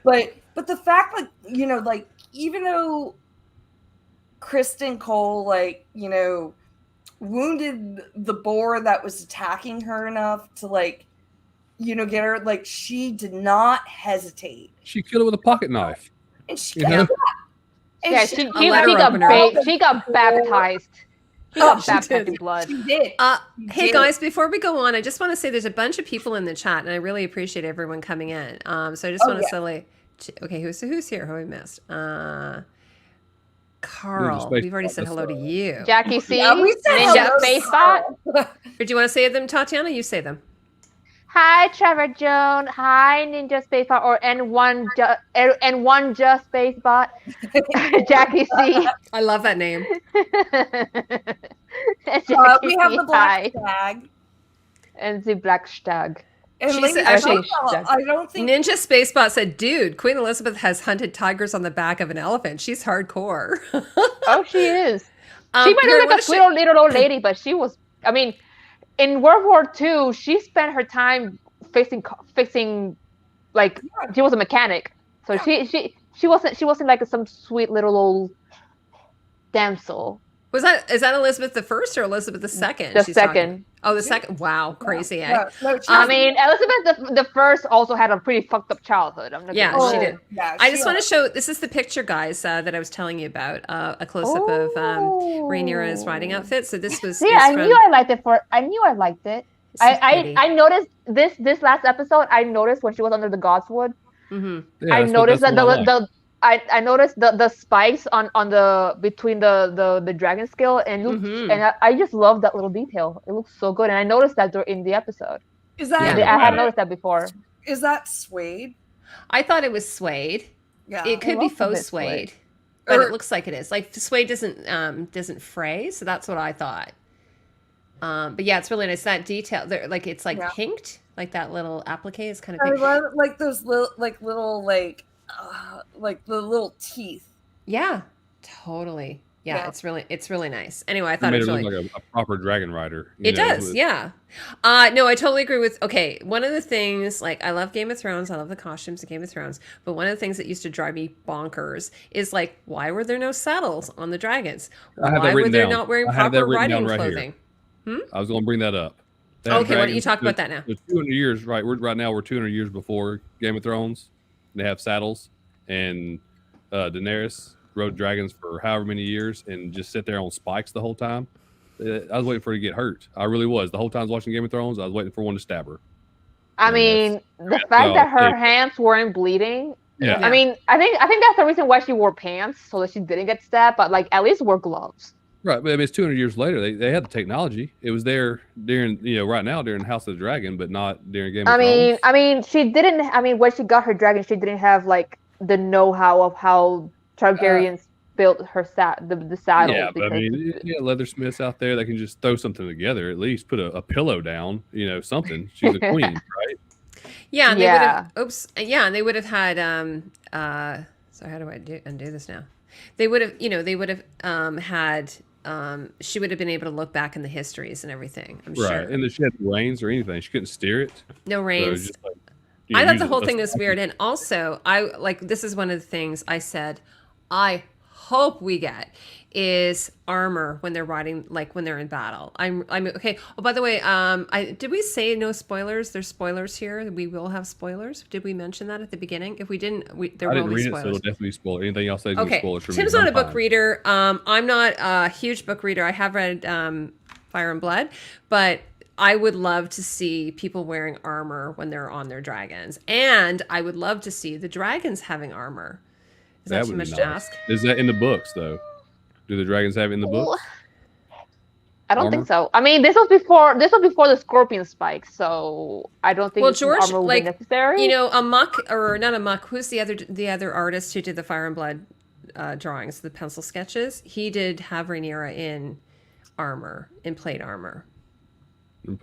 but the fact like like even though Kristen Cole like wounded the boar that was attacking her enough to like get her, like she did not hesitate. She killed it with a pocket knife. And she Yeah. And Yeah, she got baptized. She got baptized in blood. She did. Hey guys, before we go on, I just want to say there's a bunch of people in the chat, and I really appreciate everyone coming in. So I just want to say, like, okay, who's here? Who I missed? Carl, we've already said hello to you. Jackie C, Yeah, we said Ninja hello, Space Carl. Bot. Or do you want to say them, Tatiana? You say them. Hi, Trevor Jones. Hi, Ninja Space Bot, or N1 just Space Bot. Jackie C. I love that name. We have the black stag. And the black stag. And She Lady said- actually, Gaga, I don't think Ninja Spacebot said, dude, Queen Elizabeth has hunted tigers on the back of an elephant. She's hardcore. Oh, she is. She might here, I look like wanna a sweet little old lady, but she was, I mean, in World War II, she spent her time fixing like, she was a mechanic. So she wasn't like some sweet little old damsel. Is that Elizabeth the First or Elizabeth the Second? The second. Oh, the second. Wow, crazy, eh? Yeah, no, she I was- mean, Elizabeth the First also had a pretty fucked up childhood. I'm not Yeah, gonna she lie. did. Yeah, I she just want to show, this is the picture, guys, that I was telling you about, a close-up of Rhaenyra's riding outfit. So this was... See, is I from- knew I liked it. This is pretty. I noticed this last episode. I noticed when she was under the Godswood. Mhm. Yeah, I that's noticed what that I like. I noticed the spikes on the between the dragon scale, and Mhm. and I just love that little detail. It looks so good, and I noticed that in the episode. Is that Yeah. I had noticed that before. is that suede? I thought it was suede. Yeah. It could be love a faux bit suede, suede. but Or- it looks like it is. Like suede doesn't fray, so that's what I thought. But yeah, it's really nice. That detail, there, like it's like Yeah. pinked, like that little applique is kind of I pink. love like those little like the little teeth. Yeah, totally. Yeah, Yeah. it's really nice. Anyway, I It thought made it was her really. look like a proper dragon rider. It does, yeah. No, I totally agree with. Okay, one of the things, like, I love Game of Thrones. I love the costumes of Game of Thrones. But one of the things that used to drive me bonkers is like, why were there no saddles on the dragons? I have that Why were written they down. not wearing I have that proper written riding down right here. clothing? I was going to bring that up. They have Okay, why don't you dragons. talk about that now? There's 200 years, right? Right now we're 200 years before Game of Thrones. They have saddles, and Daenerys rode dragons for however many years and just sit there on spikes the whole time. I was waiting for her to get hurt. I really was. The whole time I was watching Game of Thrones, I was waiting for one to stab her. I And mean, the that's fact all that her it- hands weren't bleeding. Yeah. I mean, I think that's the reason why she wore pants, so that she didn't get stabbed. But like, at least wear gloves. Right, but I mean, it's 200 years later. They had the technology. It was there during, right now during House of the Dragon, but not during Game of Thrones. I mean, she didn't. I mean, when she got her dragon, she didn't have like the know-how of how Targaryens built her the saddle. Yeah, but I because- mean, leathersmiths out there that can just throw something together. At least put a pillow down, something. She's a queen, right? Yeah, and they Yeah. would have. And they would have had. So how do I undo this now? They would have. They would have had. She would have been able to look back in the histories and everything. I'm Right, sure. and then she had no reins or anything. She couldn't steer it. No So it was reins. just like, I thought use the it- whole thing was weird, and also this is one of the things I said I hope we get is armor when they're riding, like when they're in battle. I'm okay. Oh, by the way, did we say no spoilers? There's spoilers here. We will have spoilers. Did we mention that at the beginning? If we didn't, there I will didn't be read it, so spoilers. it'll definitely spoil. Anything else that's Okay, spoilers for me. Tim's I'm not a book fine. reader. I'm not a huge book reader. I have read Fire and Blood, but I would love to see people wearing armor when they're on their dragons, and I would love to see the dragons having armor. Is that too would be much to ask? Is that in the books though? Do the dragons have it in the books? I don't Armor? think so. I mean, this was before the scorpion spike, so I don't think Well, George, armor would be necessary. you know, not Amok. Who's the other artist who did the Fire and Blood drawings, the pencil sketches? He did have Rhaenyra in armor, in plate armor.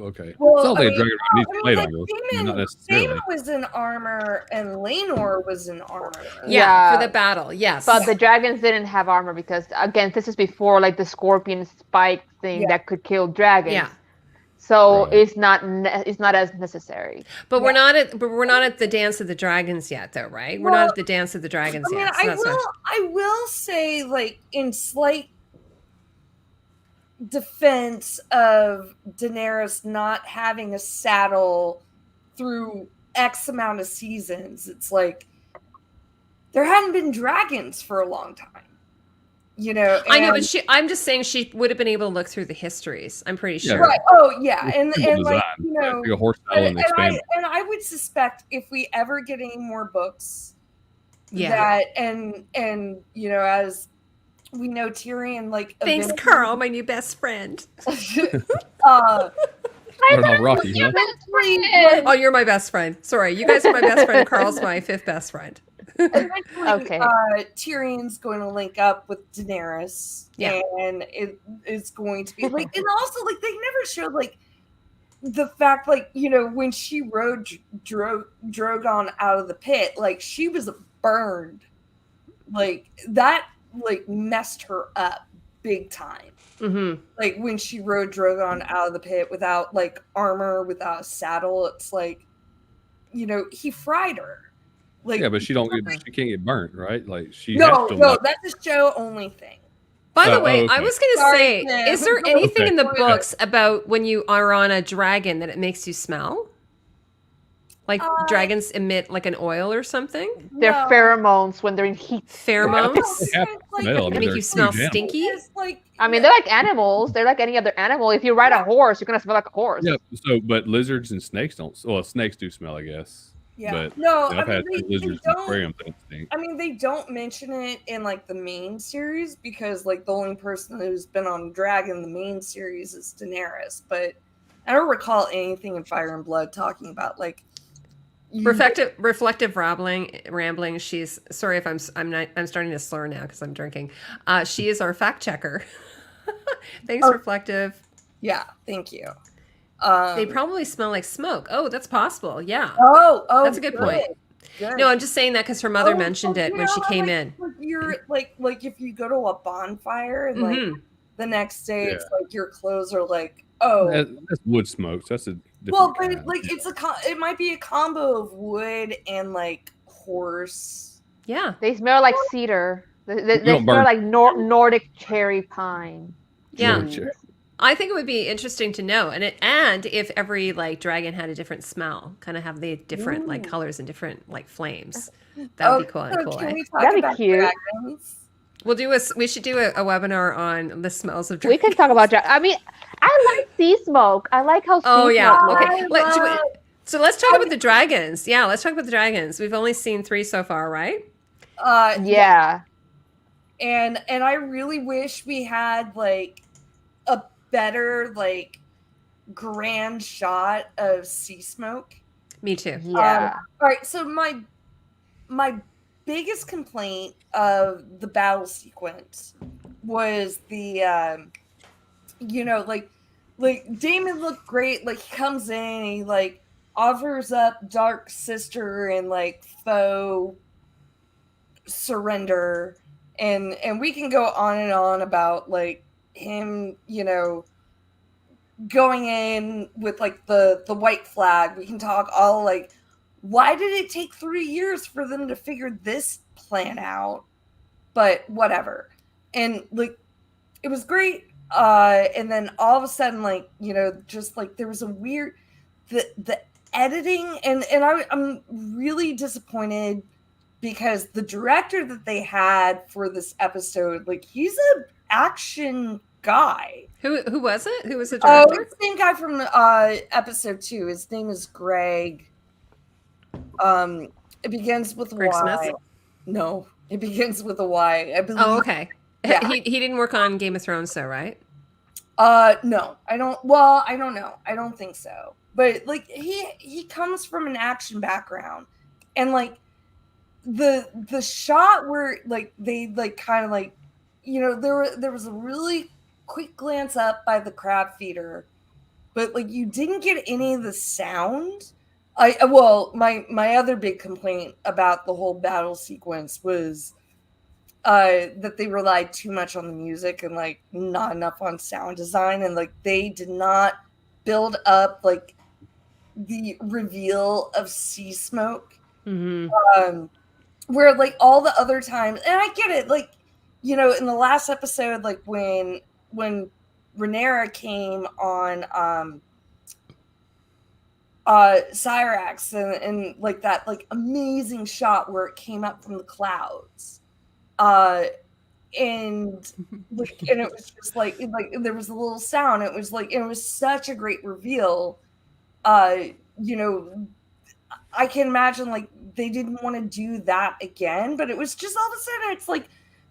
Okay. Well, It's not like I a mean, dragon needs plate like, armor. Not necessarily. Daemon was in armor and Rhaenyra was in armor. Yeah, for the battle, yes. But the dragons didn't have armor because, again, this is before like the scorpion spike thing that could kill dragons. Yeah. So it's not as necessary. But we're not at the Dance of the Dragons yet, though, right? We're not at the Dance of the Dragons I mean, yet. So I will say, like, in slight defense of Daenerys not having a saddle through X amount of seasons, it's like there hadn't been dragons for a long time. You know, I know, but I'm just saying she would have been able to look through the histories. I'm pretty sure. Right. Oh, yeah. And design, like, you know, like a horse saddle and expand. and I would suspect if we ever get any more books, yeah, that and you know, as we know, Tyrion, like, thanks, Carl, my new best friend. Rocky, huh? Oh, you're my best friend. Sorry, you guys are my best friend. Carl's my fifth best friend. Okay. Tyrion's going to link up with Daenerys, and it is going to be like, and also like they never showed like the fact, like, you know, when she rode Drogon out of the pit, like she was burned, like that, like messed her up big time. Mm-hmm. Like when she rode Drogon out of the pit without like armor, without a saddle, it's like, you know, he fried her. Like, yeah, but she can't get burnt, right? Like she no, has to that's a show only thing. By the way, okay. I was going to say, Tim. is there anything in the Okay. books about when you are on a dragon that it makes you smell? Like dragons emit like an oil or something? They're No. pheromones when they're in heat. Pheromones? They have to smell. I mean, They make they're you smell huge animals. stinky? It's like, I mean, they're like animals. They're like any other animal. If you ride a horse, you're gonna smell like a horse. Yeah. So, but lizards and snakes don't. Well, snakes do smell, I guess. yeah, But no, I've had they lizards and don't. aquariums that stink. I mean, they don't mention it in like the main series because like the only person who's been on Dragon the main series is Daenerys, but I don't recall anything in Fire and Blood talking about like Reflective rambling. She's sorry if I'm starting to slur now because I'm drinking. She is our fact checker. Thanks, Reflective. Yeah, thank you. They probably smell like smoke. Oh, that's possible. Yeah. Oh, That's a good point. Good. No, I'm just saying that because her mother mentioned it when she came in. Like, you're like if you go to a bonfire and like the next day it's like your clothes are like, oh, That's wood smokes. That's a well, different but kind. like it might be a combo of wood and like horse. Yeah. They smell like cedar. They don't smell burn. like Nordic cherry pine. Yeah. Georgia. I think it would be interesting to know, and if every like dragon had a different smell, kind of have the different like colors and different like flames. That would be cool. So Cool. can Eh? we talk That'd be about cute. dragons? We should do a webinar on the smells of We dragons. can talk about I mean, I like sea smoke. I like how sea Oh yeah. smoke looks. Okay. So let's talk about the dragons. Yeah, let's talk about the dragons. We've only seen 3 so far, right? Yeah. And I really wish we had like a better like grand shot of sea smoke. Me too. Yeah. All right, so my biggest complaint of the battle sequence was the you know, like Damon looked great, like he comes in and he like offers up Dark Sister and like faux surrender, and we can go on and on about like him, you know, going in with like the white flag. We can talk all like, why did it take 3 years for them to figure this plan out? But whatever. And like it was great. And then all of a sudden, like, you know, just like there was a weird the editing, and I'm really disappointed because the director that they had for this episode, like he's a action guy. Who was it? Who was the Oh, director? it's the same guy from episode 2. His name is Greg. It begins with a Greg Y. Smith? No, it begins with a Y. I believe. Oh, okay. Yeah. He didn't work on Game of Thrones, though, right? No, I don't. Well, I don't know. I don't think so. But like he comes from an action background, and like the shot where like they like kind of like, you know, there was a really quick glance up by the crab feeder, but like you didn't get any of the sound. My other big complaint about the whole battle sequence was that they relied too much on the music and like not enough on sound design, and like they did not build up like the reveal of sea smoke. Mm-hmm. Where like all the other times, and I get it, like, you know, in the last episode, like when Rhaenyra came on Cyrax, and like that like amazing shot where it came up from the clouds, and like, and it was just like there was a little sound. It was like, it was such a great reveal. You know, I can imagine like they didn't want to do that again, but it was just all of a sudden it's like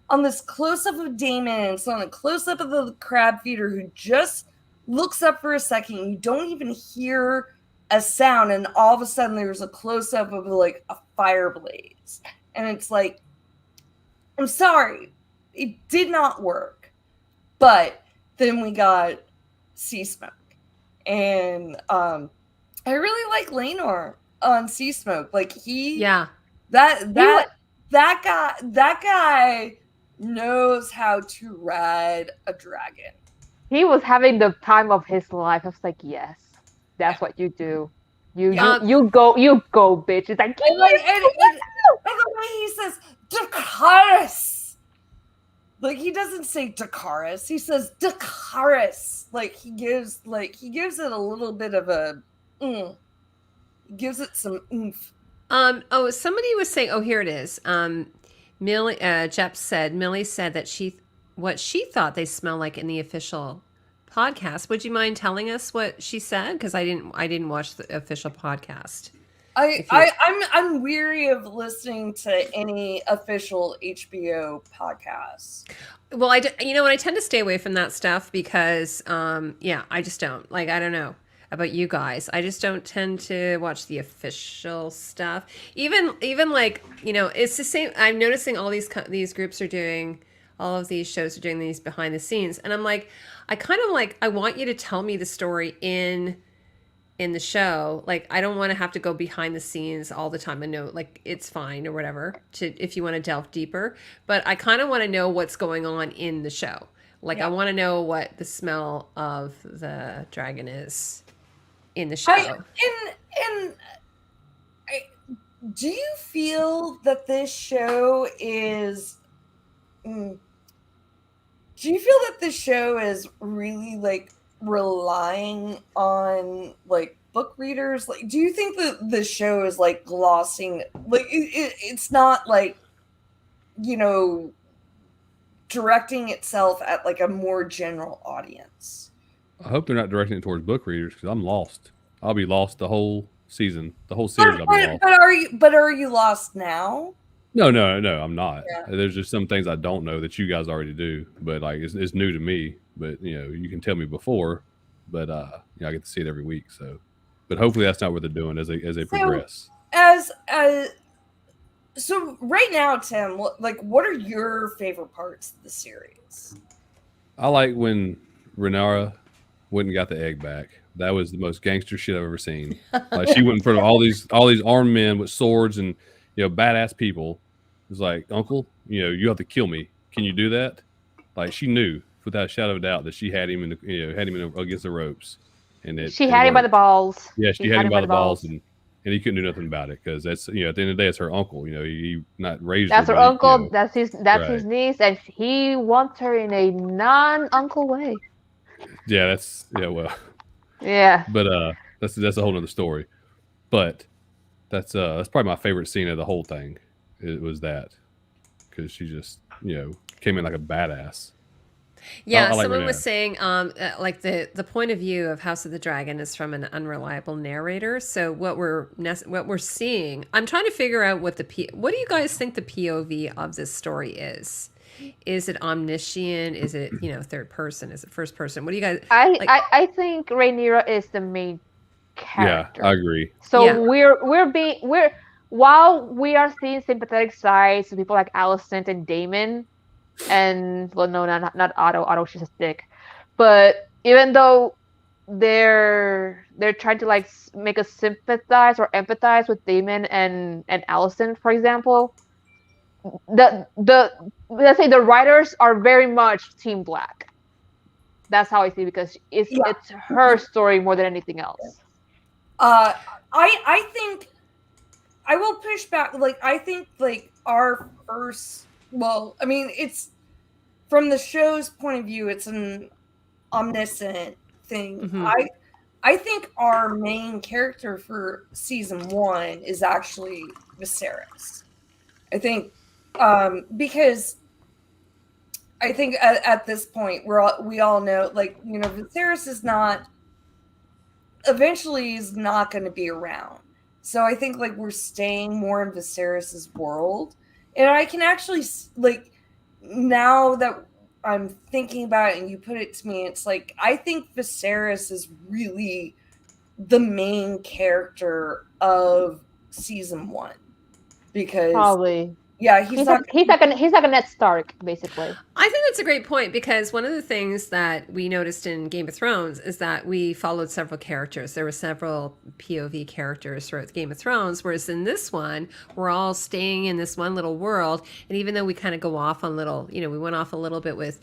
on this close up of Damon, it's on a close up of the crab feeder who just looks up for a second. You don't even hear a sound, and all of a sudden there's a close up of like a fire blaze, and it's like, I'm sorry, it did not work. But then we got Sea Smoke, and I really like Rhaenyra on Sea Smoke. Like that guy knows how to ride a dragon. He was having the time of his life. I was like, yes, that's what you do. You go, bitch. It's like, and the way he says Dakaris. Like, he doesn't say Dakaris, he says Dakaris. Like he gives it a little bit of a gives it some oomph. Somebody was saying, here it is. Millie, Jeff said, Millie said that what she thought they smell like in the official podcast. Would you mind telling us what she said? Because I didn't watch the official podcast. I'm weary of listening to any official HBO podcasts. Well, I tend to stay away from that stuff because, I just don't like. I don't know about you guys. I just don't tend to watch the official stuff. Even like, you know, it's the same. I'm noticing all these groups are doing, all of these shows are doing these behind the scenes, and I'm like, I want you to tell me the story in the show. Like, I don't want to have to go behind the scenes all the time. I know, like, it's fine or whatever if you want to delve deeper, but I kind of want to know what's going on in the show. Like, I want to know what the smell of the dragon is in the show. Do you feel that this show is? Do you feel that this show is really like relying on like book readers? Like, do you think that the show is like glossing, like it's not like, you know, directing itself at like a more general audience? I hope they're not directing it towards book readers, because I'm lost. I'll be lost the whole season, the whole series. I'll be lost. But are you lost now? No, I'm not. Yeah. There's just some things I don't know that you guys already do, but like it's new to me. But you know, you can tell me before, but you know, I get to see it every week. So, but hopefully that's not what they're doing as they progress. So right now, Tim, like, what are your favorite parts of the series? I like when Rhaenyra went and got the egg back. That was the most gangster shit I've ever seen. Like, she went in front of all these armed men with swords and, you know, badass people. It was like, uncle, you know, you have to kill me. Can you do that? Like, she knew without a shadow of a doubt that she had him against the ropes, and she had him by the balls. Yeah, she had him by the balls, and he couldn't do nothing about it, because that's, you know, at the end of the day, it's her uncle. You know, he not raised that's her, her uncle. You know, that's his niece, and he wants her in a non-uncle way. Yeah, Yeah. But that's a whole nother story. But that's probably my favorite scene of the whole thing. It was that, because she just, you know, came in like a badass. Yeah, I like someone was Rhaenyra. saying, like the point of view of House of the Dragon is from an unreliable narrator. So what we're seeing, I'm trying to figure out what what do you guys think the POV of this story is? Is it omniscient? Is it third person? Is it first person? What do you guys like? I think Rhaenyra is the main Yeah, character. I agree. So Yeah. we're while we are seeing sympathetic sides to people like Alicent and Daemon, and well, no, not Otto. Otto's just a dick. But even though they're trying to like make us sympathize or empathize with Daemon and Alicent, for example, the let's say the writers are very much Team Black. That's how I see it, because it's her story more than anything else. I think I will push back. Like, I think like our first. Well, I mean, it's from the show's point of view. It's an omniscient thing. Mm-hmm. I think our main character for season 1 is actually Viserys. I think because I think at this point we all know, like, Viserys is not eventually is not going to be around. So I think like we're staying more in Viserys's world, and I can actually like, now that I'm thinking about it and you put it to me, it's like I think Viserys is really the main character of season 1, because Probably. yeah, He's like a Ned Stark, basically. I think that's a great point, because one of the things that we noticed in Game of Thrones is that we followed several characters. There were several POV characters throughout Game of Thrones, whereas in this one, we're all staying in this one little world. And even though we kind of go off on little, we went off a little bit with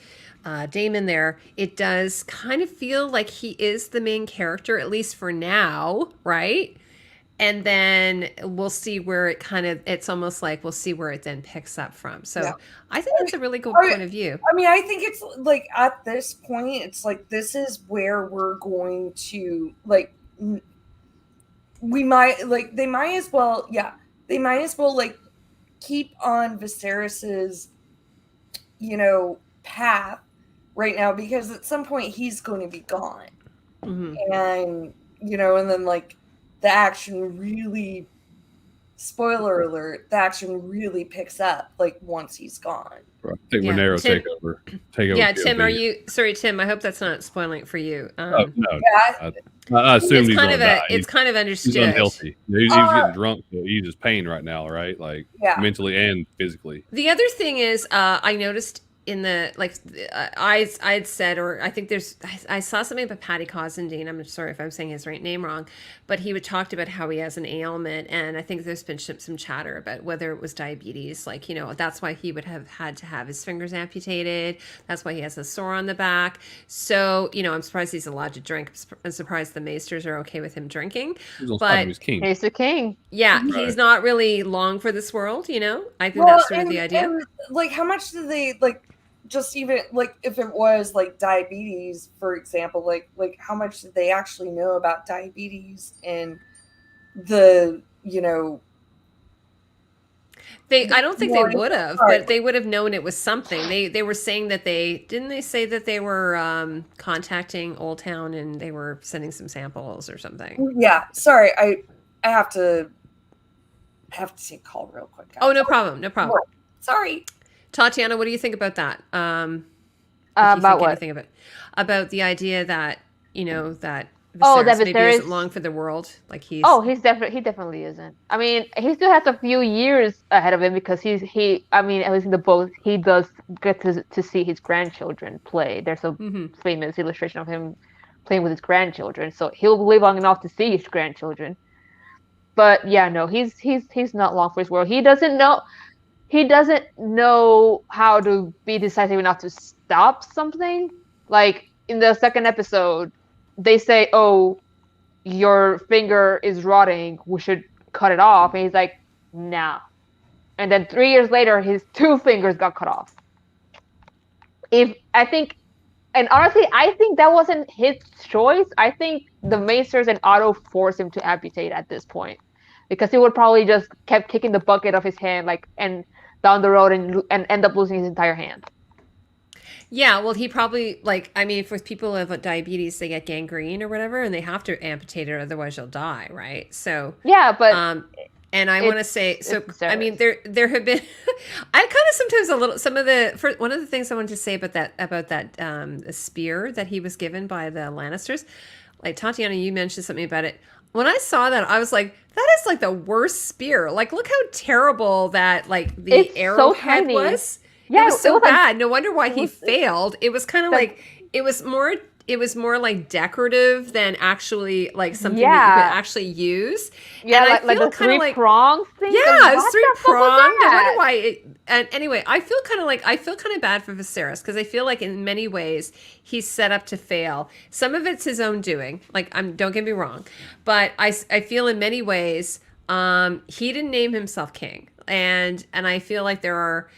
Daemon there, it does kind of feel like he is the main character, at least for now, right? And then we'll see where it's almost like we'll see where it then picks up from. So yeah. I think that's a really good point of view. I mean, I think it's like at this point, it's like this is where we're going to, like, they might as well like keep on Viserys's, path right now, because at some point he's going to be gone. Mm-hmm. And, and then like, the action really, spoiler alert, the action really picks up like once he's gone. Right. I think Rhaenyra will take over. Yeah, Tim, Tim, I hope that's not spoiling it for you. No. Yeah, I assume he's going to die. It's kind of understood. He's unhealthy. He's getting drunk, so he's just pain right now, right? Like, mentally and physically. The other thing is, I noticed in the, like, I had said, or I think I saw something about Paddy Cosendine. I'm sorry if I'm saying his name wrong, but he talked about how he has an ailment, and I think there's been some chatter about whether it was diabetes. Like, that's why he would have had to have his fingers amputated. That's why he has a sore on the back. So, I'm surprised he's allowed to drink. I'm surprised the Maesters are okay with him drinking. But he's king. He's the king. Yeah, right. He's not really long for this world. I think that's sort of the idea. And, like, how much do they like? Just even like if it was like diabetes, for example, like how much did they actually know about diabetes and the I don't think they would have, but they would have known it was something. They were saying that they say that they were contacting Old Town and they were sending some samples or something. Yeah, sorry, I have to take a call real quick, guys. Oh, no problem. Sorry. Tatiana, what do you think about that? About what? About the idea that that Viserys maybe isn't long for the world. Like he definitely isn't. I mean, he still has a few years ahead of him, because I mean, at least in the book, he does get to see his grandchildren play. There's a famous illustration of him playing with his grandchildren, so he'll live long enough to see his grandchildren. But yeah, no, he's not long for his world. He doesn't know how to be decisive enough to stop something. Like in the second episode, they say, "Oh, your finger is rotting. We should cut it off." And he's like, "Nah." And then 3 years later, his 2 fingers got cut off. And honestly, I think that wasn't his choice. I think the Maesters and Otto forced him to amputate at this point, because he would probably just kept kicking the bucket of his hand, and down the road and end up losing his entire hand. Yeah, well, he probably like I mean, for people with diabetes, they get gangrene or whatever, and they have to amputate it, otherwise you'll die, right? So, Yeah, but um, and I want to say, so I mean, Viserys. there have been, I kind of sometimes a little some of the for one of the things I wanted to say about that the spear that he was given by the Lannisters, like Tatiana, you mentioned something about it. When I saw that, I was like, that is like the worst spear. Like, look how terrible that like the It's so arrowhead tiny. was. Yeah, It was so like bad. No wonder why it he was failed. It was kind of the- like it was more like decorative than actually like something that you Yeah. could actually use. yeah, And I like feel the kinda three like- prongs thing. Yeah, Like, it was what three the fuck was pronged. I that? wonder why. And anyway, I feel kind of bad for Viserys because I feel like in many ways he's set up to fail. Some of it's his own doing. Like don't get me wrong, but I feel in many ways he didn't name himself king, and I feel like there are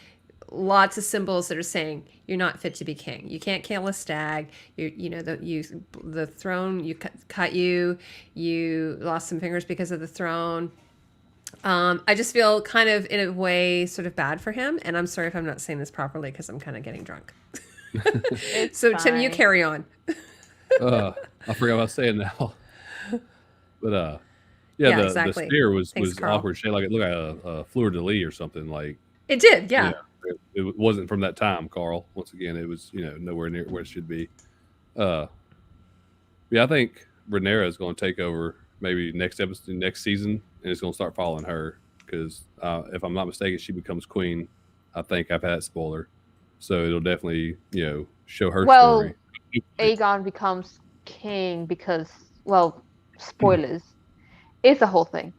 lots of symbols that are saying you're not fit to be king. You can't kill a stag. The throne you cut you. You lost some fingers because of the throne. I just feel kind of in a way sort of bad for him, and I'm sorry if I'm not saying this properly because I'm kind of getting drunk. It's So Tim, you fine. carry on. I forgot what I was saying now. But Yeah, the exactly. spear was Thanks, Carl. awkward shape. Like it looked like a fleur de lis or something. Like It did, yeah. it wasn't from that time, Carl. Once again, it was nowhere near where it should be. Yeah, I think Rhaenyra is going to take over maybe next season, and it's going to start following her because if I'm not mistaken, she becomes queen. I think I've had that spoiler, so it'll definitely show her story. Aegon becomes king because, well, spoilers. It's a whole thing.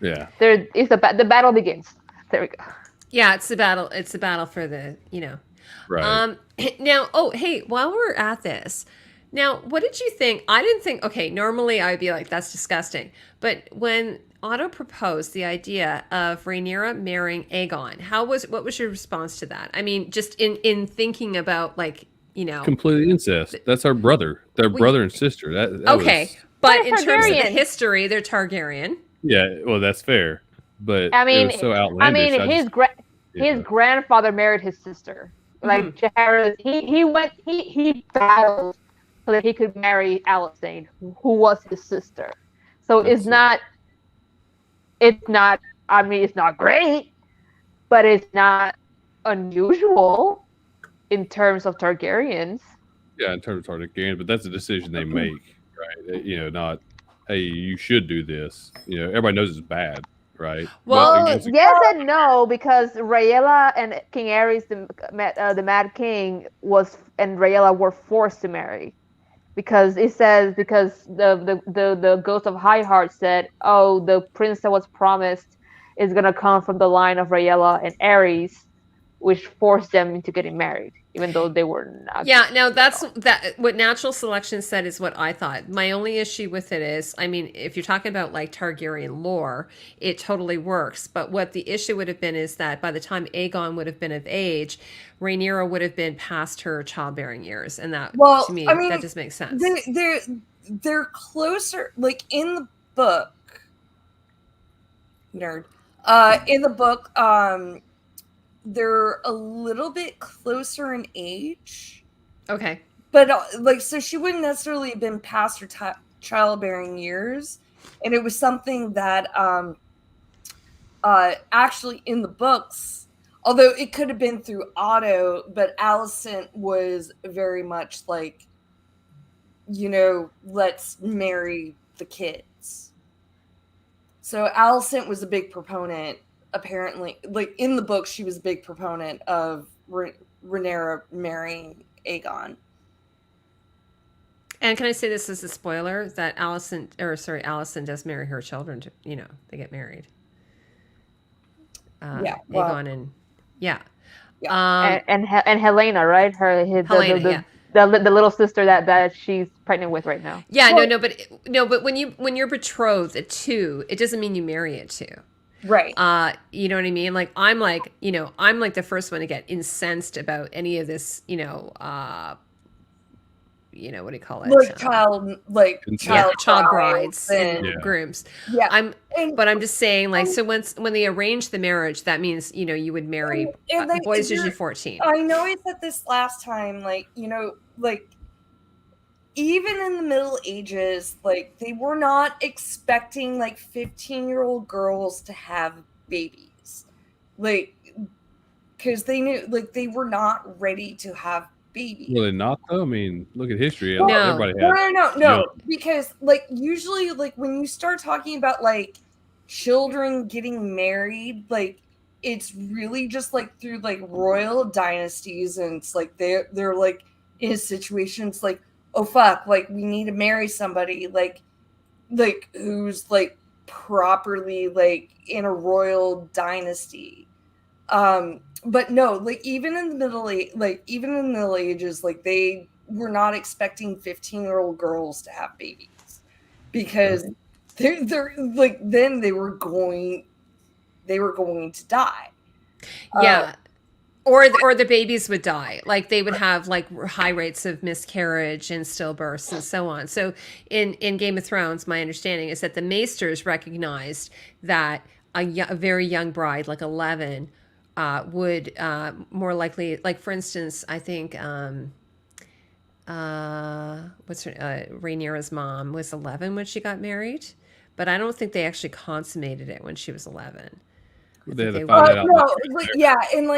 Yeah, There is the battle begins. There we go. Yeah, it's the battle. It's the battle for the, right. Now, oh, hey, while we're at this, now, what did you think? I didn't think, okay, normally I would be like, that's disgusting. But when Otto proposed the idea of Rhaenyra marrying Aegon, what was your response to that? I mean, just in thinking about like, Completely incest. That's our brother. They're brother and sister. That okay. was, But in terms of the Targaryen. history, they're Targaryen. yeah. Well, that's fair, but I mean, it was so outlandish. his grandfather married his sister. Like Jared, he battled so that he could marry Alicent, who was his sister. So it's not. I mean, it's not great, but it's not unusual in terms of Targaryens. Yeah, in terms of Targaryen, but that's a decision they make, right? Not, hey, you should do this. Everybody knows it's bad, right? Well, But again, Yes and no, because Rhaenyra and King Aerys, the Mad King, and Rhaenyra were forced to marry, because the Ghost of Highheart said, "Oh, the prince that was promised is gonna come from the line of Rhaenyra and Aerys," which forced them into getting married, even though they were not. Yeah, now that's what natural selection said is what I thought. My only issue with it is, I mean, if you're talking about like Targaryen lore, it totally works. But what the issue would have been is that by the time Aegon would have been of age, Rhaenyra would have been past her childbearing years, and that to me, that just makes sense. They're closer, like in the book. Nerd. In the book, they're a little bit closer in age. Okay. But so she wouldn't necessarily have been past her childbearing years, and it was something that actually in the books, although it could have been through Otto, but Alicent was very much like, let's marry the kids. So Alicent was a big proponent. Apparently, like in the book, she was a big proponent of Rhaenyra marrying Aegon. And can I say this as a spoiler that Alicent does marry her children? They get married. Aegon and and Helena, right? Helena, the little sister that she's pregnant with right now. Yeah, but when you're betrothed at 2, it doesn't mean you marry at 2. Right. You know what I mean? Like I'm like the first one to get incensed about any of this, what do you call it? like child Child brides and and grooms. yeah. But I'm just saying, like, so when they arrange the marriage, that means you would marry. And like, Boys usually 14. I know I said this last time, like, like, even in the Middle Ages, like, they were not expecting like 15-year-old girls to have babies, like, because they knew, like, they were not ready to have babies. Really not though. I mean, look at history. No. Everybody had. No, because like usually, like, when you start talking about like children getting married, like, it's really just like through like royal dynasties, and it's like they're like in situations like, oh fuck, like we need to marry somebody like who's like properly like in a royal dynasty. But no, like even in the Middle Ages, like they were not expecting 15-year-old girls to have babies, because they're like, then they were going to die. Yeah. Or the babies would die. Like they would have like high rates of miscarriage and stillbirths and so on. So in Game of Thrones, my understanding is that the maesters recognized that a very young bride, like 11, would more likely, like for instance, I think what's her Rhaenyra's mom was 11 when she got married, but I don't think they actually consummated it when she was 11. They had to find that out. No, like, yeah, and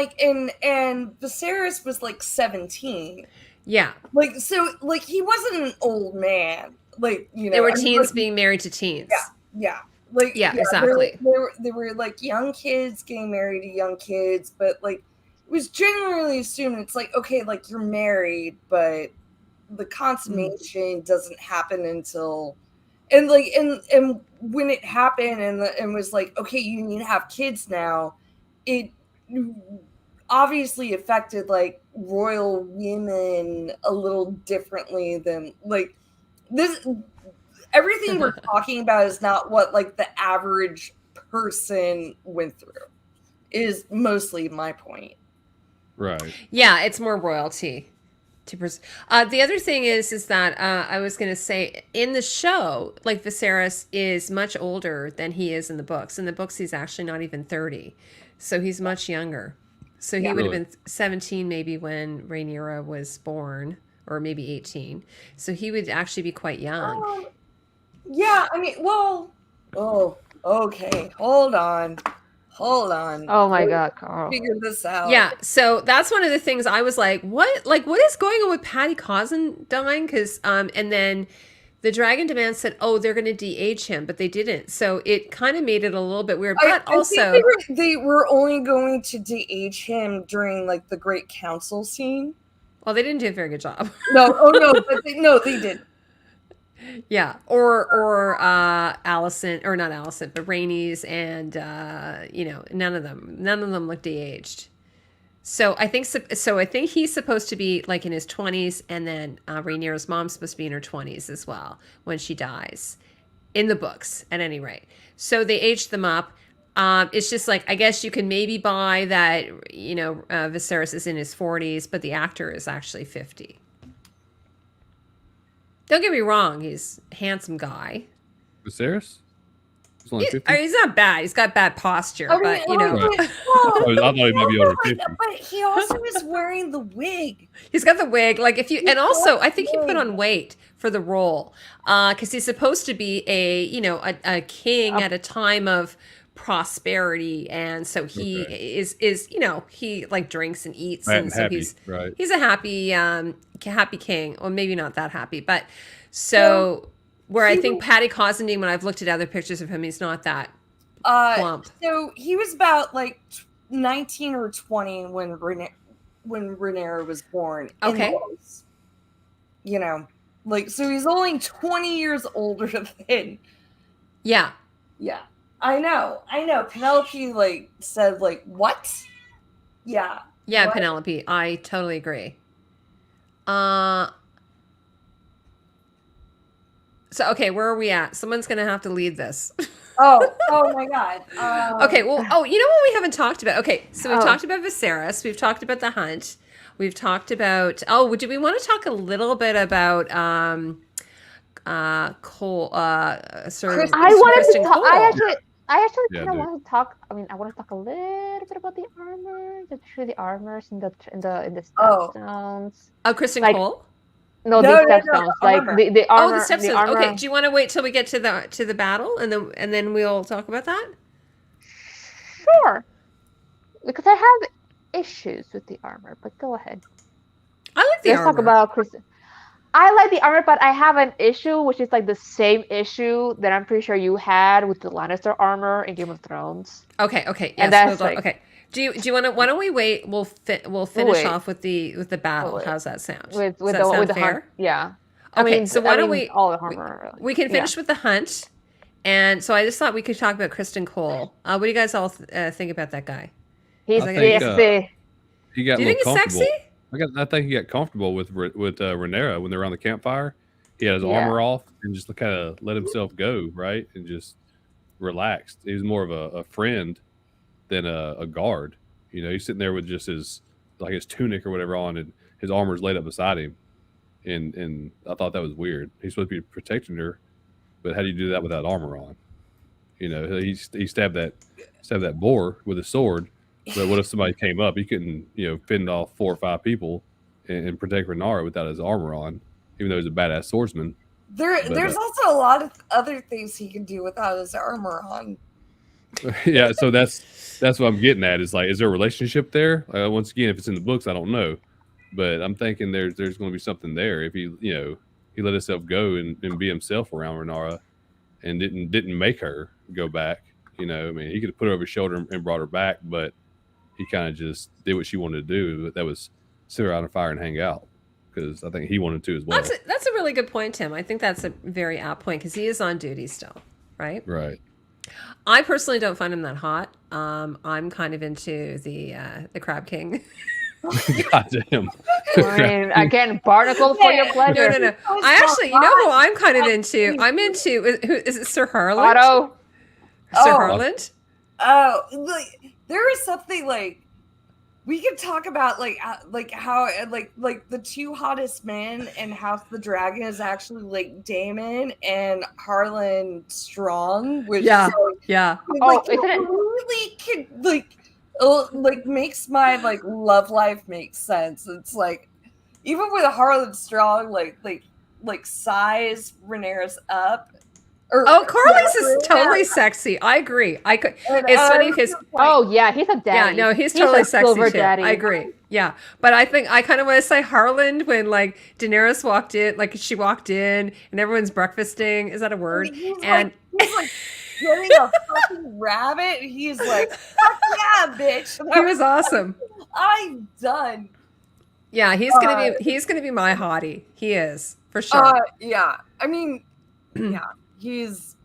Viserys was like 17. Yeah, like, so like he wasn't an old man. Like, they were teens being married to teens. Yeah. Like, yeah, exactly. They were like young kids getting married to young kids, but like it was generally assumed it's like, okay, like you're married, but the consummation doesn't happen until, and like and when it happened and was like, okay, you need to have kids now, it obviously affected like royal women a little differently than like this. Everything we're talking about is not what like the average person went through, is mostly my point. Right. Yeah, it's more royalty. The other thing is that I was going to say, in the show, like Viserys is much older than he is in the books. In the books, he's actually not even 30. So he's much younger. So he would have been 17 maybe when Rhaenyra was born, or maybe 18. So he would actually be quite young. Yeah, I mean, well, okay, hold on. Oh my God, Carl. Figure this out. Yeah, so that's one of the things I was like, what is going on with Paddy Cosson dying? Because and then the Dragon Demand said, oh, they're going to de-age him, but they didn't. So it kind of made it a little bit weird. But I also, think they were only going to de-age him during like the Great Council scene. Well, they didn't do a very good job. No, they did. Yeah, or Allison, or not Allison, but Rhaenys, and none of them look de-aged. So I think he's supposed to be like in his 20s, and then Rhaenyra's mom's supposed to be in her 20s as well when she dies, in the books at any rate. So they aged them up. It's just like, I guess you can maybe buy that Viserys is in his 40s, but the actor is actually 50. Don't get me wrong, he's a handsome guy. Viserys? He's only 50? He's not bad. He's got bad posture, but Right. I thought he might be over 50. But he also is wearing the wig. He's got the wig. Like and also I think he put on weight for the role, because he's supposed to be a king at a time of prosperity, and so he is he like drinks and eats, and so happy, he's a happy king, or maybe not that happy, but where I think Paddy Cosendine, when I've looked at other pictures of him, he's not that plump. So he was about like 19 or 20 when Rhaenyra was born. Okay. Like, so he's only 20 years older than. Yeah. I know. Penelope like said like, what? Yeah. Yeah, what? Penelope, I totally agree. So okay, where are we at? Someone's gonna have to lead this. Oh my God. Okay, well, you know what we haven't talked about? Okay, so we've talked about Viserys, we've talked about the hunt, We've talked about. Oh, do we want to talk a little bit about Cole? Sir Kristen- I wanted Kristen to talk. Cole. I actually Yeah, kind of dude. want to talk. I mean, I want to talk a little bit about the armor, the armors and the Oh. stepstones. Oh, Kristen Like, Cole. No, No, the no, no, stepstones. the Like armor. the Oh, armor. the stepstones. The armor. Okay. Do you want to wait till we get to the battle, and then we'll talk about that? Sure. Because I have issues with the armor, but go ahead. I like the Let's armor. talk about Kristen. I like the armor, but I have an issue, which is like the same issue that I'm pretty sure you had with the Lannister armor in Game of Thrones. Okay. Yes. And that's Hold on. like- Okay. Do you want to? Why don't we wait? We'll finish wait. off with the battle. wait. How's that sound? With Does that sound the fair? hunt. Yeah. Okay, so why don't we- all the armor. We can finish with the hunt, and so I just thought we could talk about Kristen Cole. What do you guys all think about that guy? He's I think, sexy. He got Do a you little think he's comfortable. sexy? I think he got comfortable with Rhaenyra when they were around the campfire. He had his Yeah. armor off and just kind of let himself go, right, and just relaxed. He was more of a friend than a guard. You know, he's sitting there with just his tunic or whatever on, and his armor's laid up beside him. And I thought that was weird. He's supposed to be protecting her, but how do you do that without armor on? You know, he stabbed that boar with a sword. But what if somebody came up? He couldn't, fend off 4 or 5 people and protect Rhaenyra without his armor on, even though he's a badass swordsman. There's also a lot of other things he can do without his armor on. Yeah, so that's what I'm getting at. Is like, is there a relationship there? Once again, if it's in the books, I don't know, but I'm thinking there's going to be something there. If he let himself go and be himself around Rhaenyra, and didn't make her go back. I mean, he could have put her over his shoulder and brought her back, but he kind of just did what she wanted to do. But that was sit around a fire and hang out, because I think he wanted to as well. That's a really good point, Tim. I think that's a very apt point because he is on duty still, right? Right. I personally don't find him that hot. I'm kind of into the Crab King. God damn. I mean, again, barnacle for your pleasure. No. I actually, you know who I'm kind of into? I'm into. Who is it? Sir Harland? Otto. Sir Oh. Harland. Oh, there is something like we could talk about how the 2 hottest men in House of the Dragon is actually like Daemon and Harlan Strong, which Yeah. is, Yeah. Oh, isn't it? really could makes my love life make sense. It's like even with Harlan Strong, like size Rhaenyra's up. Oh, Carlos is totally sexy. I agree. It's funny because Oh yeah, he's a daddy. yeah, no, he's totally a sexy silver too. daddy. I agree. Yeah, but I think I kind of want to say Harland when Daenerys walked in, she walked in and everyone's breakfasting. Is that a word? He's And like getting a fucking rabbit. He's like, fuck yeah, bitch. he was awesome. I'm done. Yeah, he's gonna be my hottie. He is for sure. Yeah. I mean, yeah. It's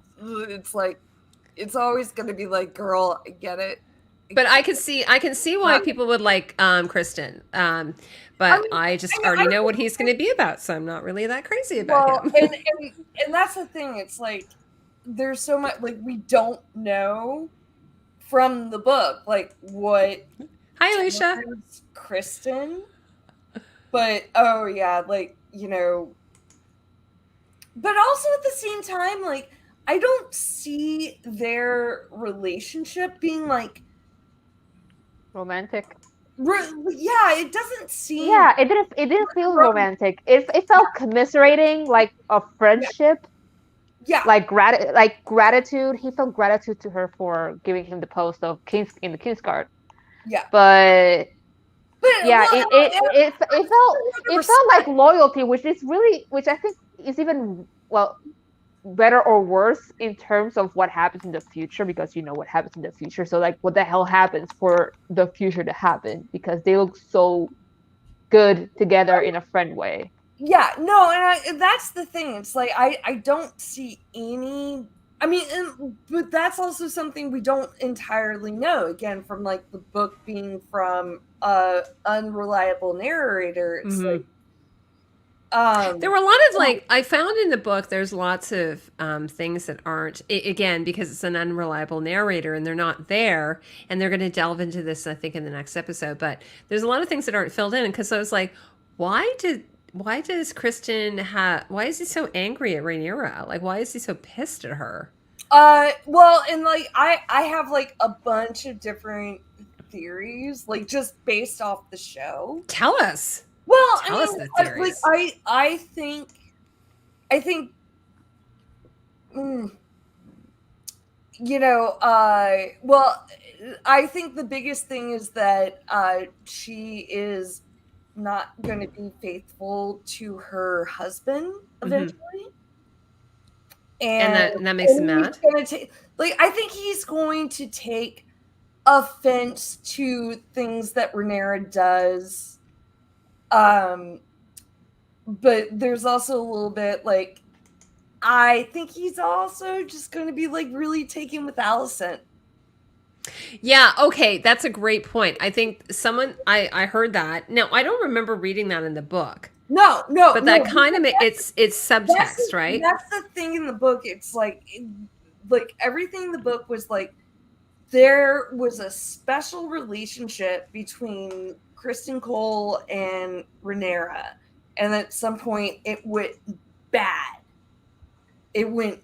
always gonna be like, girl, I get it. But I can see why people would like Kristen. But I just already know what he's going to be about, so I'm not really that crazy about him. and that's the thing. It's like there's so much we don't know from the book, what. Hi, Alicia. Kristen, but oh yeah, but also at the same time, I don't see their relationship being Romantic. yeah, it doesn't seem. Yeah, it didn't feel romantic. It felt commiserating, like a friendship. Yeah. Gratitude. He felt gratitude to her for giving him the post of in the Kingsguard. Yeah. But yeah, well, it felt like loyalty, which I think is even better or worse in terms of what happens in the future, because you know what happens in the future. So what the hell happens for the future to happen, because they look so good together in a friend way. Yeah, no, and that's the thing. It's I don't see any. I mean, but that's also something we don't entirely know. Again, from the book being from a unreliable narrator, it's There were a lot of like I found in the book. There's lots of things that aren't again because it's an unreliable narrator and they're not there, and they're going to delve into this I think in the next episode. But there's a lot of things that aren't filled in because I was like, why does Kristen have why is he so angry at Rhaenyra? Like why is he so pissed at her? Well, and like I have like a bunch of different theories, like just based off the show. Tell us. Well, Tell us the like theories. I think, you know, well, I think the biggest thing is that she is not going to be faithful to her husband eventually. And that makes him mad. I think he's going to take offense to things that Rhaenyra does. But there's also a little bit like I think he's also just going to be like really taken with Alicent. Yeah, okay, that's a great point. I think I heard that. Now, I don't remember reading that in the book. No, but that kind of it's subtext, right? That's the thing in the book. It's like everything in the book was like there was a special relationship between Kristen Cole and Rhaenyra, and at some point it went bad. It went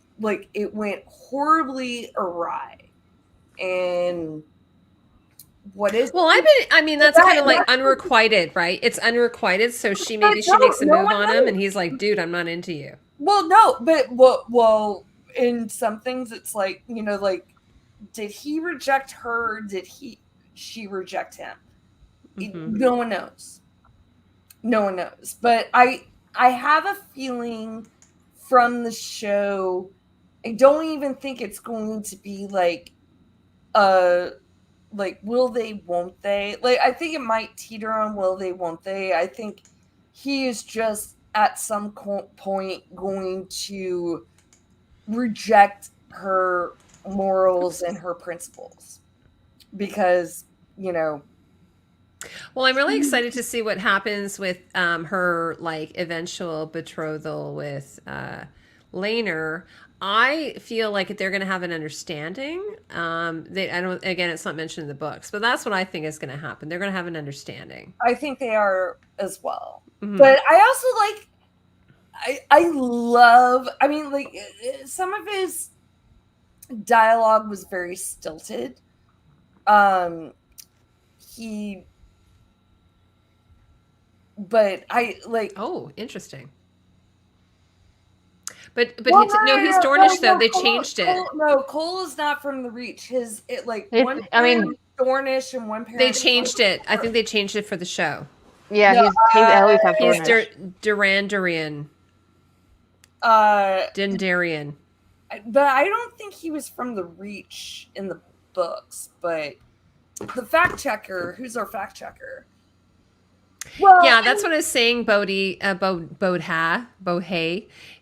horribly awry. And what is well that's kind of like unrequited, right? It's unrequited, so she makes a move on him and he's like, dude, I'm not into you. Well, no, but well in some things it's like, you know, like did he reject her? Did she reject him? No one knows. But I have a feeling from the show, I don't even think it's going to be like will they, won't they? Like, I think it might teeter on will they, won't they? I think he is just at some point going to reject her morals and her principles because, you know. Well, I'm really excited to see what happens with her like eventual betrothal with Rhaenyra. I feel like they're going to have an understanding. Again, it's not mentioned in the books, but that's what I think is going to happen. They're going to have an understanding. I think they are as well. But I also I love, I mean, like some of his dialogue was very stilted. But I like. Oh, interesting. But he's Dornish though. They changed it. Cole is not from the Reach. Dornish and one parent. They changed it. I think they changed it for the show. Yeah, he's always have Dornish. He's Durandarian. Dendarian. But I don't think he was from the Reach in the books. But the fact checker, who's our fact checker? Well, yeah, that's what I was saying, Bodhi,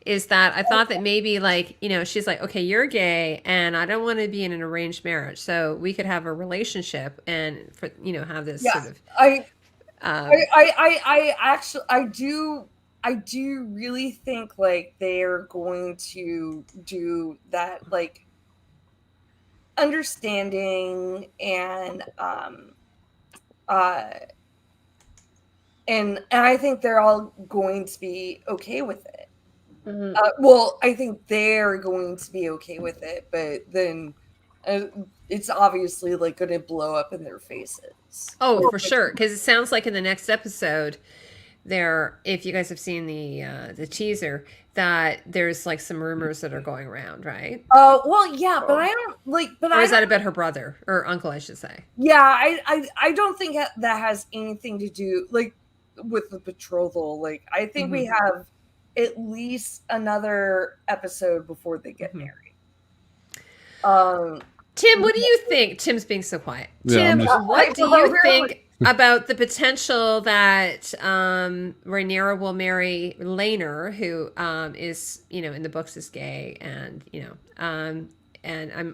is that I thought that maybe like, you know, she's like, okay, you're gay and I don't want to be in an arranged marriage. So we could have a relationship and, for, you know, have this sort of. I do really think like they're going to do that, like understanding and I think they're all going to be okay with it. Well, I think they're going to be okay with it, but then it's obviously like going to blow up in their faces. Oh, for sure, because it sounds like in the next episode, if you guys have seen the teaser, that there's like some rumors that are going around, right? Oh, well, yeah, but I don't like. But or is that about her brother or uncle, I should say? Yeah, I don't think that has anything to do like with the betrothal. Like, I think we have at least another episode before they get married. Tim, what do you think? Tim's being so quiet. Yeah, Tim, what do you think about the potential that Rhaenyra will marry Rhaenyra, who is, you know, in the books is gay, and you know, and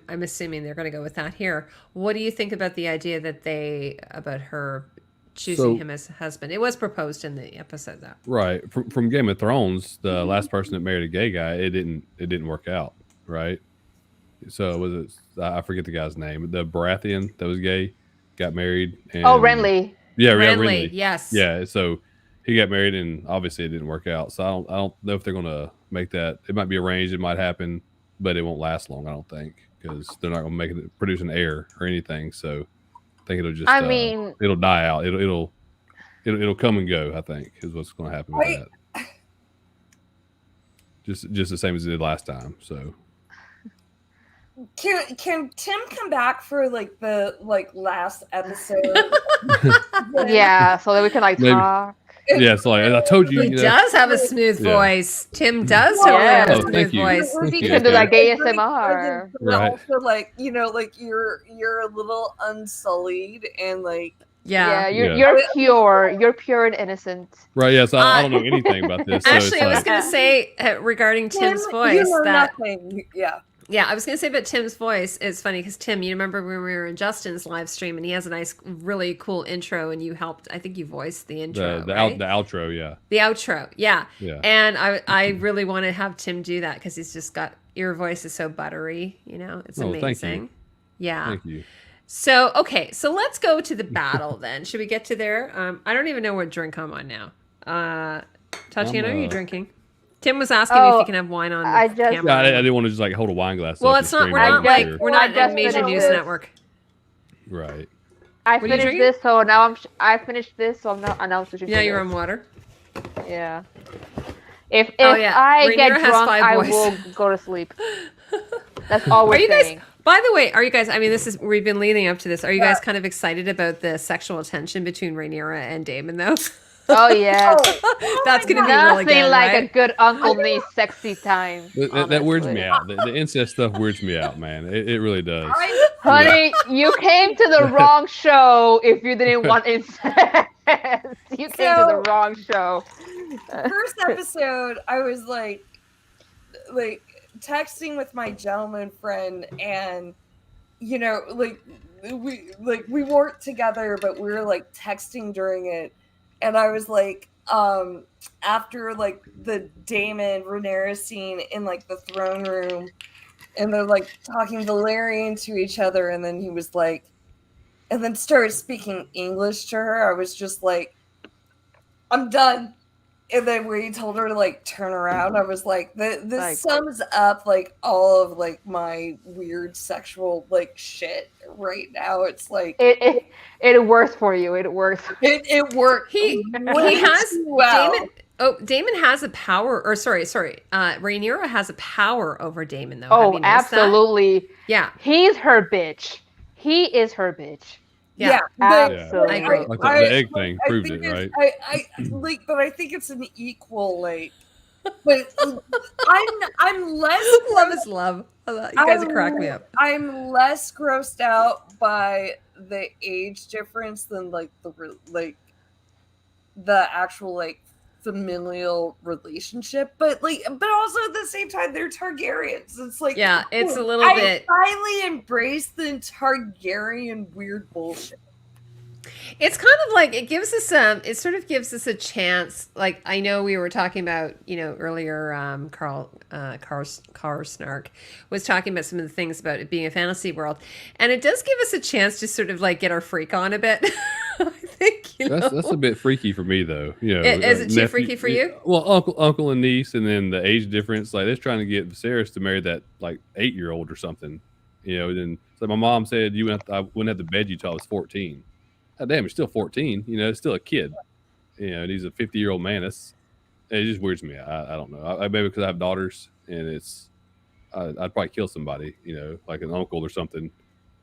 I'm assuming they're going to go with that here. What do you think about the idea that about her choosing him as husband. It was proposed in the episode, though. Right. From Game of Thrones, the last person that married a gay guy, it didn't work out, right? So was it? I forget the guy's name. The Baratheon that was gay got married. And, Renly. Yeah, Renly. Renly. Yes. Yeah. So he got married, and obviously it didn't work out. So I don't know if they're gonna make that. It might be arranged. It might happen, but it won't last long. I don't think, because they're not gonna produce an heir or anything. So I think it'll just. It'll die out. It'll come and go. I think is what's going to happen with that. Just the same as it did last time. So. Can Tim come back for the last episode? Yeah, so that we can talk. Yeah, so I told you. He does have a smooth voice. Tim does have a smooth voice. He can do ASMR. Right. Also, you're a little unsullied and you're pure. You're pure and innocent. Right. Yes. Yeah, so I don't know anything about this. Actually, I was going to say regarding Tim's voice nothing. Yeah. Yeah, I was going to say about Tim's voice. It's funny because Tim, you remember when we were in Justin's live stream and he has a nice, really cool intro and you helped, I think you voiced the intro, the outro, yeah. The outro, yeah. And I really want to have Tim do that because he's just got, your voice is so buttery, it's amazing. Thank you. Yeah. Thank you. So, okay, so let's go to the battle then. Should we get to there? I don't even know what drink I'm on now. Tatiana, are you drinking? Tim was asking if you can have wine on the camera. Yeah, I didn't want to just hold a wine glass. Well, it's not. We're not a major news network. Right. I finished this, so now I finished this, so I'm now switching. Yeah, you're on water. Yeah. If I get drunk, I will go to sleep. That's all we're saying. By the way, are you guys? I mean, we've been leading up to this. Are you guys kind of excited about the sexual tension between Rhaenyra and Daemon, though? Oh yeah, that's gonna be really good. Nothing like a good uncle niece sexy time. That weirds me out. The incest stuff weirds me out, man. It really does. Honey, you came to the wrong show if you didn't want incest. You came to the wrong show. First episode, I was like texting with my gentleman friend, and we weren't together, but we were texting during it. And I was after the Daemon Rhaenyra scene in the throne room, and they're talking Valyrian to each other, and then he was and then started speaking English to her. I was just I'm done. And then when he told her to turn around, I was this sums up all of my weird sexual shit right now. It's it works for you. It works. It worked. He has Daemon. Oh, Daemon has a power, or sorry. Rhaenyra has a power over Daemon, though. Oh, absolutely. That? Yeah. He's her bitch. He is her bitch. Yeah, absolutely. The egg thing proved it, right? But I think it's an equal But I'm less. Love is love. You guys are cracking me up. I'm less grossed out by the age difference than the actual familial relationship, but also at the same time they're Targaryens. It's it's a little bit. I finally embrace the Targaryen weird bullshit. It's kind of it gives us it sort of gives us a chance. I know we were talking about, earlier, Carl Snark was talking about some of the things about it being a fantasy world, and it does give us a chance to sort of get our freak on a bit. I think that's a bit freaky for me, though. Is it too freaky for you? Well, uncle and niece, and then the age difference. They're trying to get Viserys to marry that 8-year-old or something. Then my mom said I wouldn't have to bed you till I was 14. God damn, you're still 14. It's still a kid. And he's a 50-year-old man. It just weirds me. I don't know. Maybe because I have daughters, and I'd probably kill somebody. Like an uncle or something,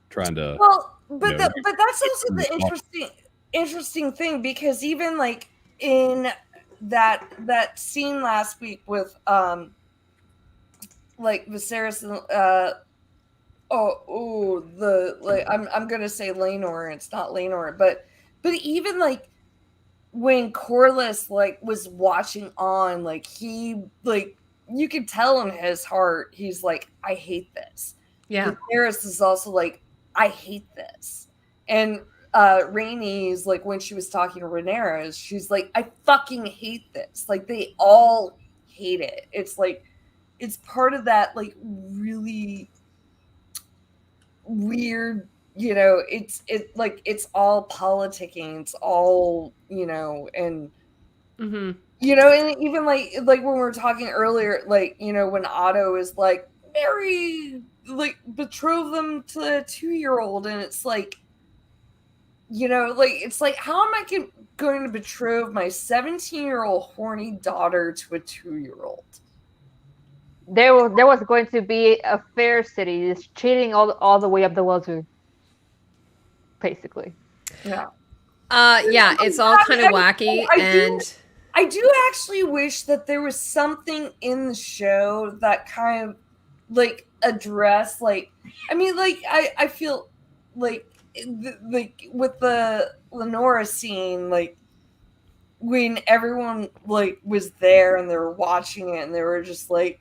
trying to. Well, but that's also the interesting thing, because even in that scene last week with Viserys and I'm gonna say Rhaenyra, it's not Rhaenyra, but even when Corlys was watching on, he you could tell in his heart he's I hate this. Yeah. Viserys is also I hate this. And Rhaenys, like when she was talking to Rhaenyra, she's like, I fucking hate this. Like they all hate it. It's like it's part of that like really weird, it's like it's all politicking, it's all, and Mm-hmm. and even like when we were talking earlier, like, when Otto is like, marry, like betroth them to a 2-year-old, and it's like, like it's like, how am I going to betroth my 17-year-old horny daughter to a 2-year-old? There was going to be a fair city just cheating all the way up the wazoo, basically. Yeah. Yeah, it's all kind of wacky, I do actually wish that there was something in the show that kind of like addressed, like, I mean, like I feel like with the Lenora scene, like when everyone like was there and they were watching it and they were just like,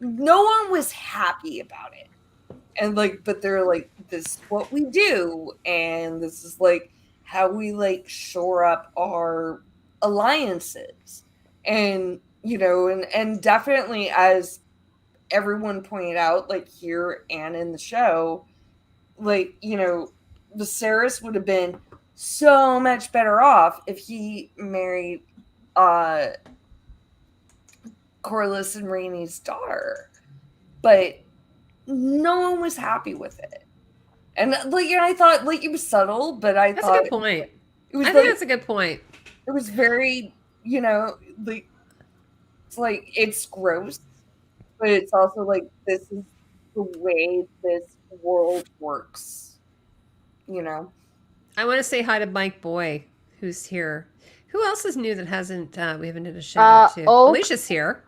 no one was happy about it, and like, but they're like, this is what we do, and this is like how we like shore up our alliances, and and definitely, as everyone pointed out, like here and in the show, like, Viserys would have been so much better off if he married Corlys and Rhaenys' daughter, but no one was happy with it. And like, I thought like it was subtle, but that's thought a good point. It was I think that's a good point. It was very, like, it's like, it's gross, but it's also like, this is the way this world works, I want to say hi to Mike Boy, who's here. Who else is new that hasn't we haven't did a shout out to? Alicia's here.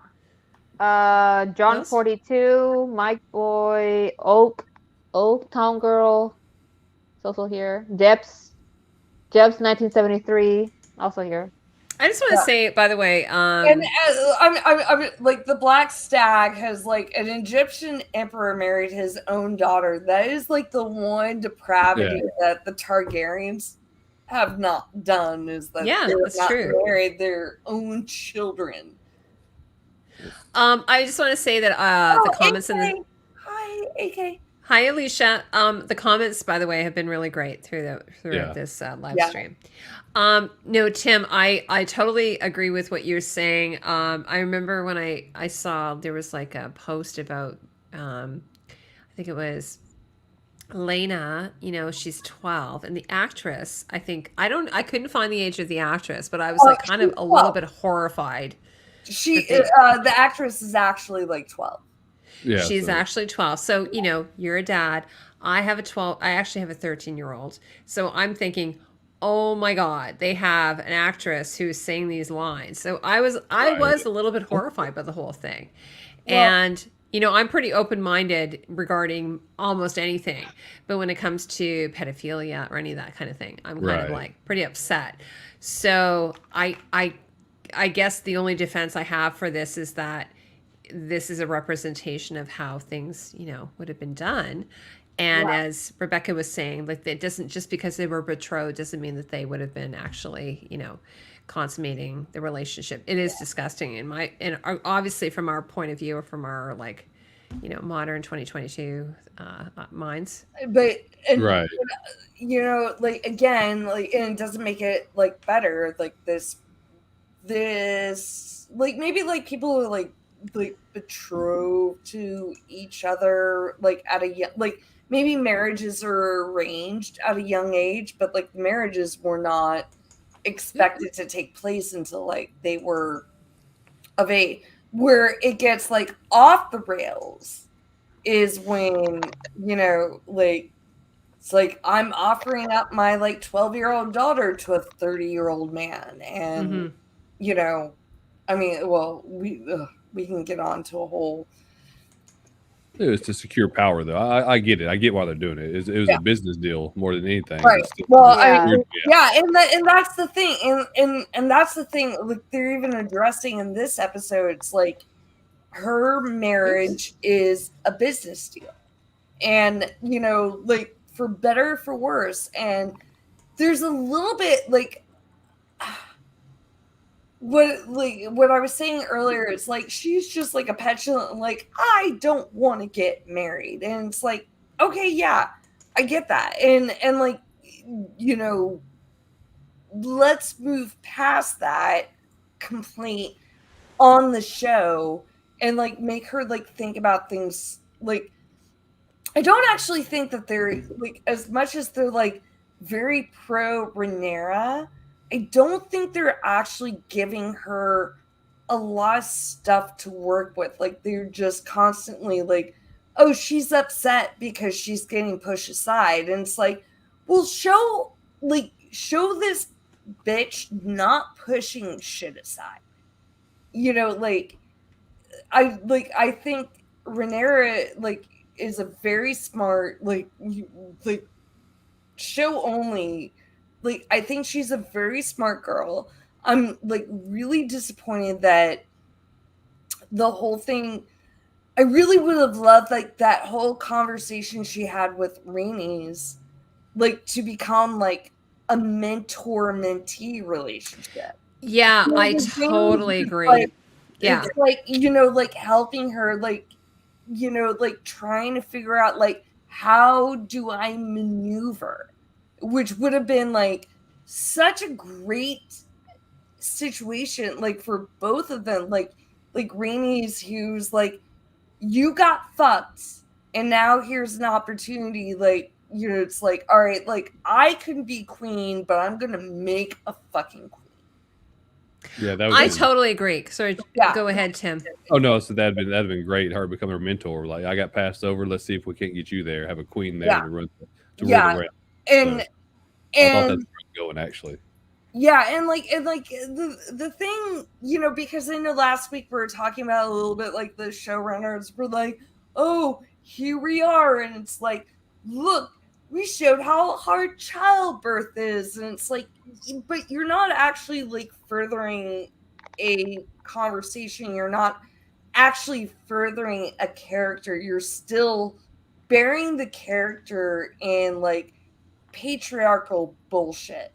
John 42, Mike Boy, Oak Town Girl is also here. Debs 1973 also here. I just want to say, by the way, and I'm like, the Black Stag has like an Egyptian emperor married his own daughter. That is like the one depravity that the Targaryens have not done, is that that's not true. Married their own children. I just want to say that the comments AK. Hi, AK. Hi, Alicia. The comments, by the way, have been really great throughout this live stream. No, Tim, I totally agree with what you're saying. I remember when I saw there was like a post about, I think it was Lena, she's 12, and the actress, I couldn't find the age of the actress, but I was like kind of a little bit horrified. The actress is actually like 12. Yeah, she's actually 12. So, you're a dad. I actually have a 13-year-old. So I'm thinking, oh my God, they have an actress who's saying these lines. So I was a little bit horrified by the whole thing. Well, and, I'm pretty open-minded regarding almost anything. But when it comes to pedophilia or any of that kind of thing, I'm kind of like pretty upset. So I guess the only defense I have for this is that this is a representation of how things, would have been done. And as Rebecca was saying, like, it doesn't, just because they were betrothed doesn't mean that they would have been actually, consummating the relationship. It is disgusting and obviously from our point of view, or from our like, modern 2022 minds. But like, again, like, and it doesn't make it like better. Like this, like, maybe like people are like betrothed to each other, like at a like, maybe marriages are arranged at a young age, but like the marriages were not expected to take place until like they were of age. Where it gets like off the rails is when, like, it's like, I'm offering up my like 12-year-old daughter to a 30-year-old man, and I mean, well, we can get on to a whole. It was to secure power, though. I get it. I get why they're doing it. It was a business deal more than anything. Right. Well, and that's the thing, and that's the thing. Like, they're even addressing in this episode. It's like her marriage is a business deal, and like, for better or for worse, and there's a little bit like what I was saying earlier. It's like she's just like a petulant, like, I don't want to get married, and it's like, okay, yeah, I get that, and like, you know, let's move past that complaint on the show and like make her like think about things. Like, I don't actually think that they're like, as much as they're like very pro Rhaenyra, I don't think they're actually giving her a lot of stuff to work with. Like, they're just constantly like, oh, she's upset because she's getting pushed aside, and it's like, well, show this bitch not pushing shit aside. You know, like I think Rhaenyra like is a very smart like show only. Like, I think she's a very smart girl. I'm like really disappointed that the whole thing. I really would have loved like that whole conversation she had with Rhaenys, like to become like a mentor-mentee relationship. Yeah, You know, I the thing totally is, agree. like, Yeah. it's like, you know, like helping her, like, you know, like trying to figure out like, how do I maneuver, which would have been like such a great situation, like for both of them. Like Rhaenys, who's like, you got fucked, and now here's an opportunity. Like, you know, it's like, all right, like I can be queen, but I'm gonna make a fucking queen. Yeah, that I was. totally agree. Sorry, Yeah. go ahead, Tim. Oh no, so that'd been great. Her becoming her mentor. Like, I got passed over. Let's see if we can't get you there. Have a queen there Yeah. to rule Yeah. the realm. And So, I thought and that's going actually. yeah, and like the thing, you know, because I know last week we were talking about a little bit like the showrunners were like, oh, here we are, and it's like, look, we showed how hard childbirth is, and it's like, but you're not actually like furthering a conversation. You're not actually furthering a character. You're still burying the character in like patriarchal bullshit.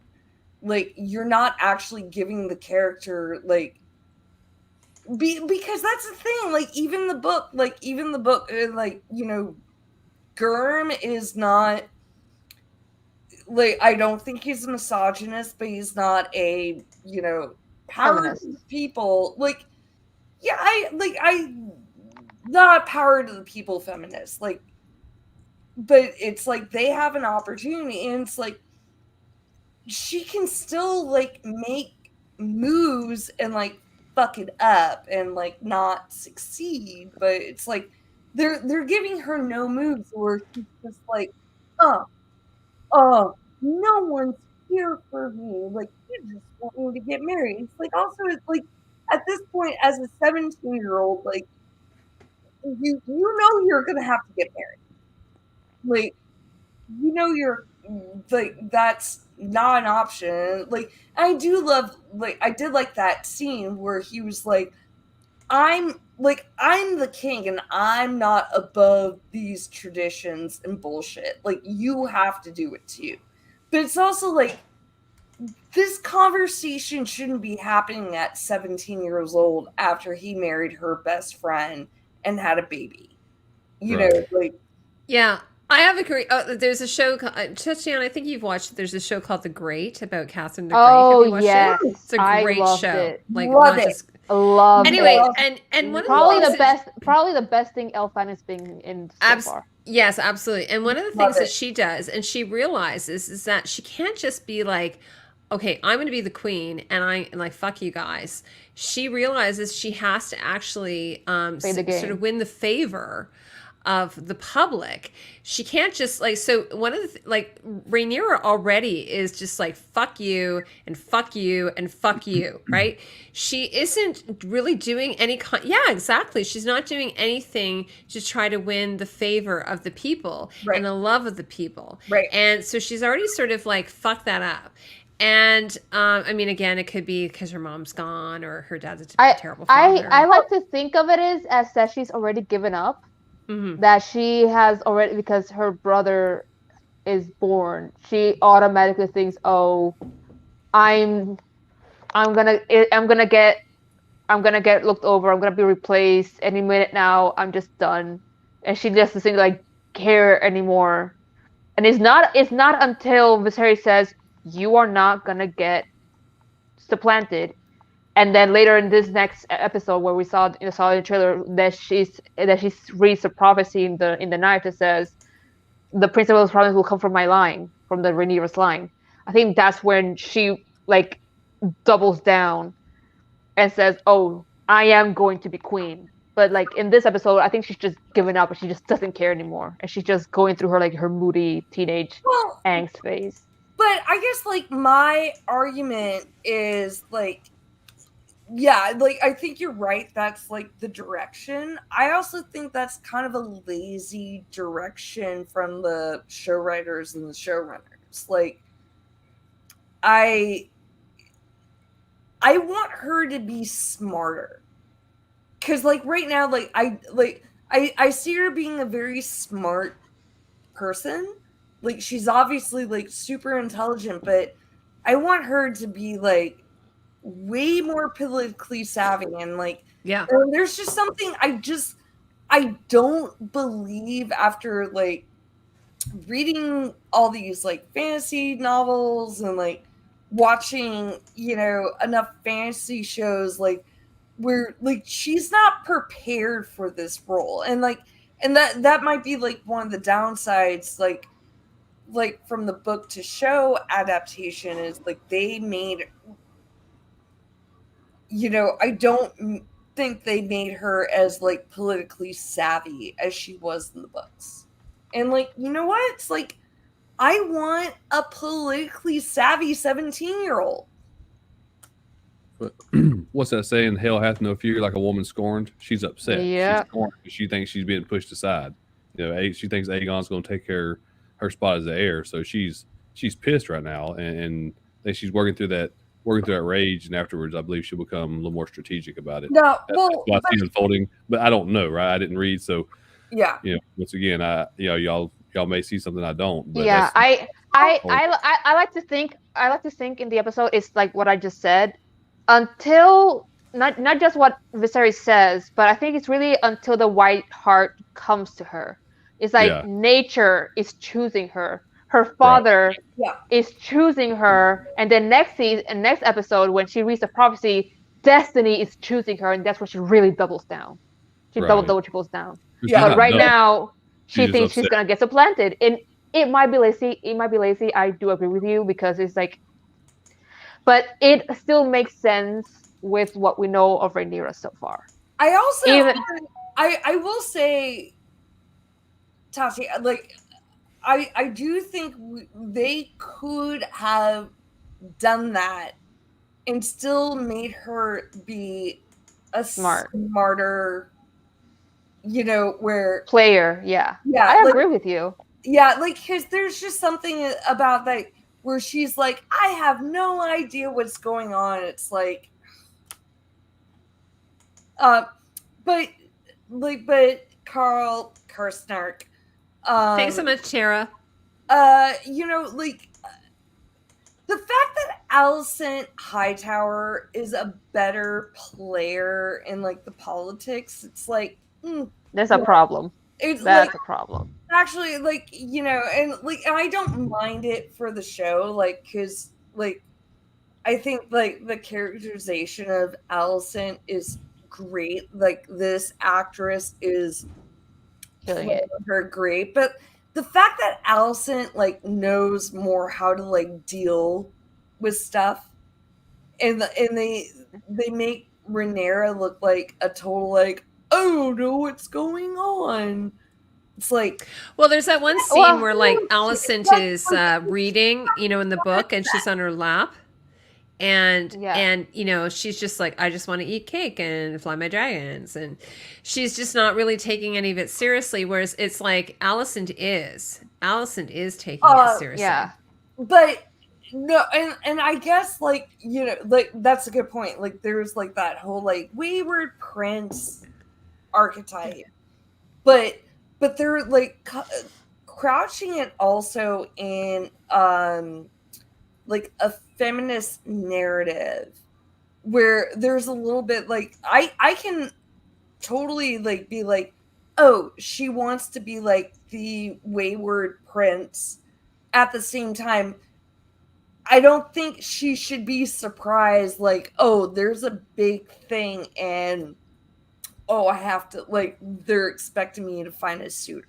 Like, you're not actually giving the character like because that's the thing. Like, even the book, like you know, Gurm is not like, I don't think he's a misogynist, but he's not a, you know, power to Feminist. the people. Like, yeah, I not power to the people feminist. Like, but it's like they have an opportunity, and it's like she can still like make moves and like fuck it up and like not succeed, but it's like they're giving her no moves, where she's just like, oh, no one's here for me. Like, you just want me to get married. It's like, also, it's like at this point, as a 17-year-old, like you know you're gonna have to get married. Like, you know you're like, that's not an option. Like, I do love, like, I did like that scene where he was like, I'm the king and I'm not above these traditions and bullshit. Like, you have to do it too. But it's also like, this conversation shouldn't be happening at 17 years old after he married her best friend and had a baby. You know, like, Yeah, I have agree. There's a show, Tatiana, I think you've watched. There's a show called The Great about Catherine the Great. Have Oh you watched yes, it? It's a I great loved show. it. Like, Love not it. just Love anyway. it. And one Probably of the the things best. Probably the best thing Elle Fanning has been in so far. Yes, absolutely. And one of the Love things that it. she does, and she realizes, is that she can't just be like, okay, I'm going to be the queen, and like, fuck you guys. She realizes she has to actually Play the game. sort of win the favor of the public. She can't just like, so one of the like, Rhaenyra already is just like, fuck you and fuck you and fuck you, right? She isn't really doing any yeah, exactly. She's not doing anything to try to win the favor of the people Right. and the love of the people. Right. And so she's already sort of like fucked that up. And I mean, again, it could be because her mom's gone or her dad's a terrible father. I like to think of it as that she's already given up. Mhm. That she has already, because her brother is born, she automatically thinks, "Oh, I'm gonna get looked over. I'm gonna be replaced any minute now. I'm just done." And she just doesn't like care anymore. And it's not until Viserys says, "You are not gonna get supplanted," and then later in this next episode where we saw in the trailer that she reads the prophecy in the night that says the principal's promise will come from my line, from the Rhaenyra's line. I think that's when she like doubles down and says, "Oh, I am going to be queen." But like in this episode, I think she's just given up and she just doesn't care anymore, and she's just going through her moody teenage angst phase. But I guess like my argument is like, yeah, like I think you're right. That's like the direction. I also think that's kind of a lazy direction from the show writers and the showrunners. Like, I want her to be smarter. Cause like right now, like I see her being a very smart person. Like she's obviously like super intelligent, but I want her to be like way more politically savvy and like there's just something I don't believe after like reading all these like fantasy novels and like watching, you know, enough fantasy shows like where like she's not prepared for this role. And that might be like one of the downsides like from the book to show adaptation is like they made, you know, I don't think they made her as like politically savvy as she was in the books. And like, you know what? It's like I want a politically savvy 17-year-old. But what's that saying? Hell hath no fear like a woman scorned. She's upset. Yeah. She's scorned because she thinks she's being pushed aside. You know, she thinks Aegon's going to take her spot as the heir. So she's pissed right now, and I think she's working through that rage. And afterwards, I believe she'll become a little more strategic about it. No, that's why I see it unfolding. But I don't know, right? I didn't read, so yeah. You know, once again, y'all may see something I don't. But yeah, I like to think in the episode it's like what I just said. Until not just what Viserys says, but I think it's really until the White Heart comes to her. It's like nature is choosing her. Her father is choosing her, and then next episode when she reads the prophecy, destiny is choosing her, and that's where she really doubles down. She double triples down. Yeah. But right now she thinks upset. she's gonna get supplanted, and it might be lazy. I do agree with you because it's like. But it still makes sense with what we know of Rhaenyra so far. I also, I will say, Tati, like, I do think they could have done that and still made her be a smarter, you know, where player. Yeah, I agree with you. Yeah, like, because there's just something about that. Where she's like, I have no idea what's going on. It's like, but Carl Karsnark. Thanks so much, Tara. You know, like the fact that Alicent Hightower is a better player in like the politics, it's like there's a problem. That's a problem. Actually, like, you know, and I don't mind it for the show, like, because like I think like the characterization of Alicent is great. Like this actress is playing her great, but the fact that Alicent like knows more how to like deal with stuff, and they make Rhaenyra look like a total like, I don't know what's going on. It's like, well, there's that one scene where like Alicent is reading, you know, in the book, and she's on her lap, and you know, she's just like, I just want to eat cake and fly my dragons, and she's just not really taking any of it seriously. Whereas it's like Alicent is taking it seriously. Yeah, but no, and I guess like, you know, like that's a good point. Like there's like that whole like wayward prince archetype, but they're like crouching it also in like a feminist narrative where there's a little bit like I can totally like be like, oh, she wants to be like the wayward prince. At the same time, I don't think she should be surprised like, oh, there's a big thing and oh, I have to like they're expecting me to find a suit.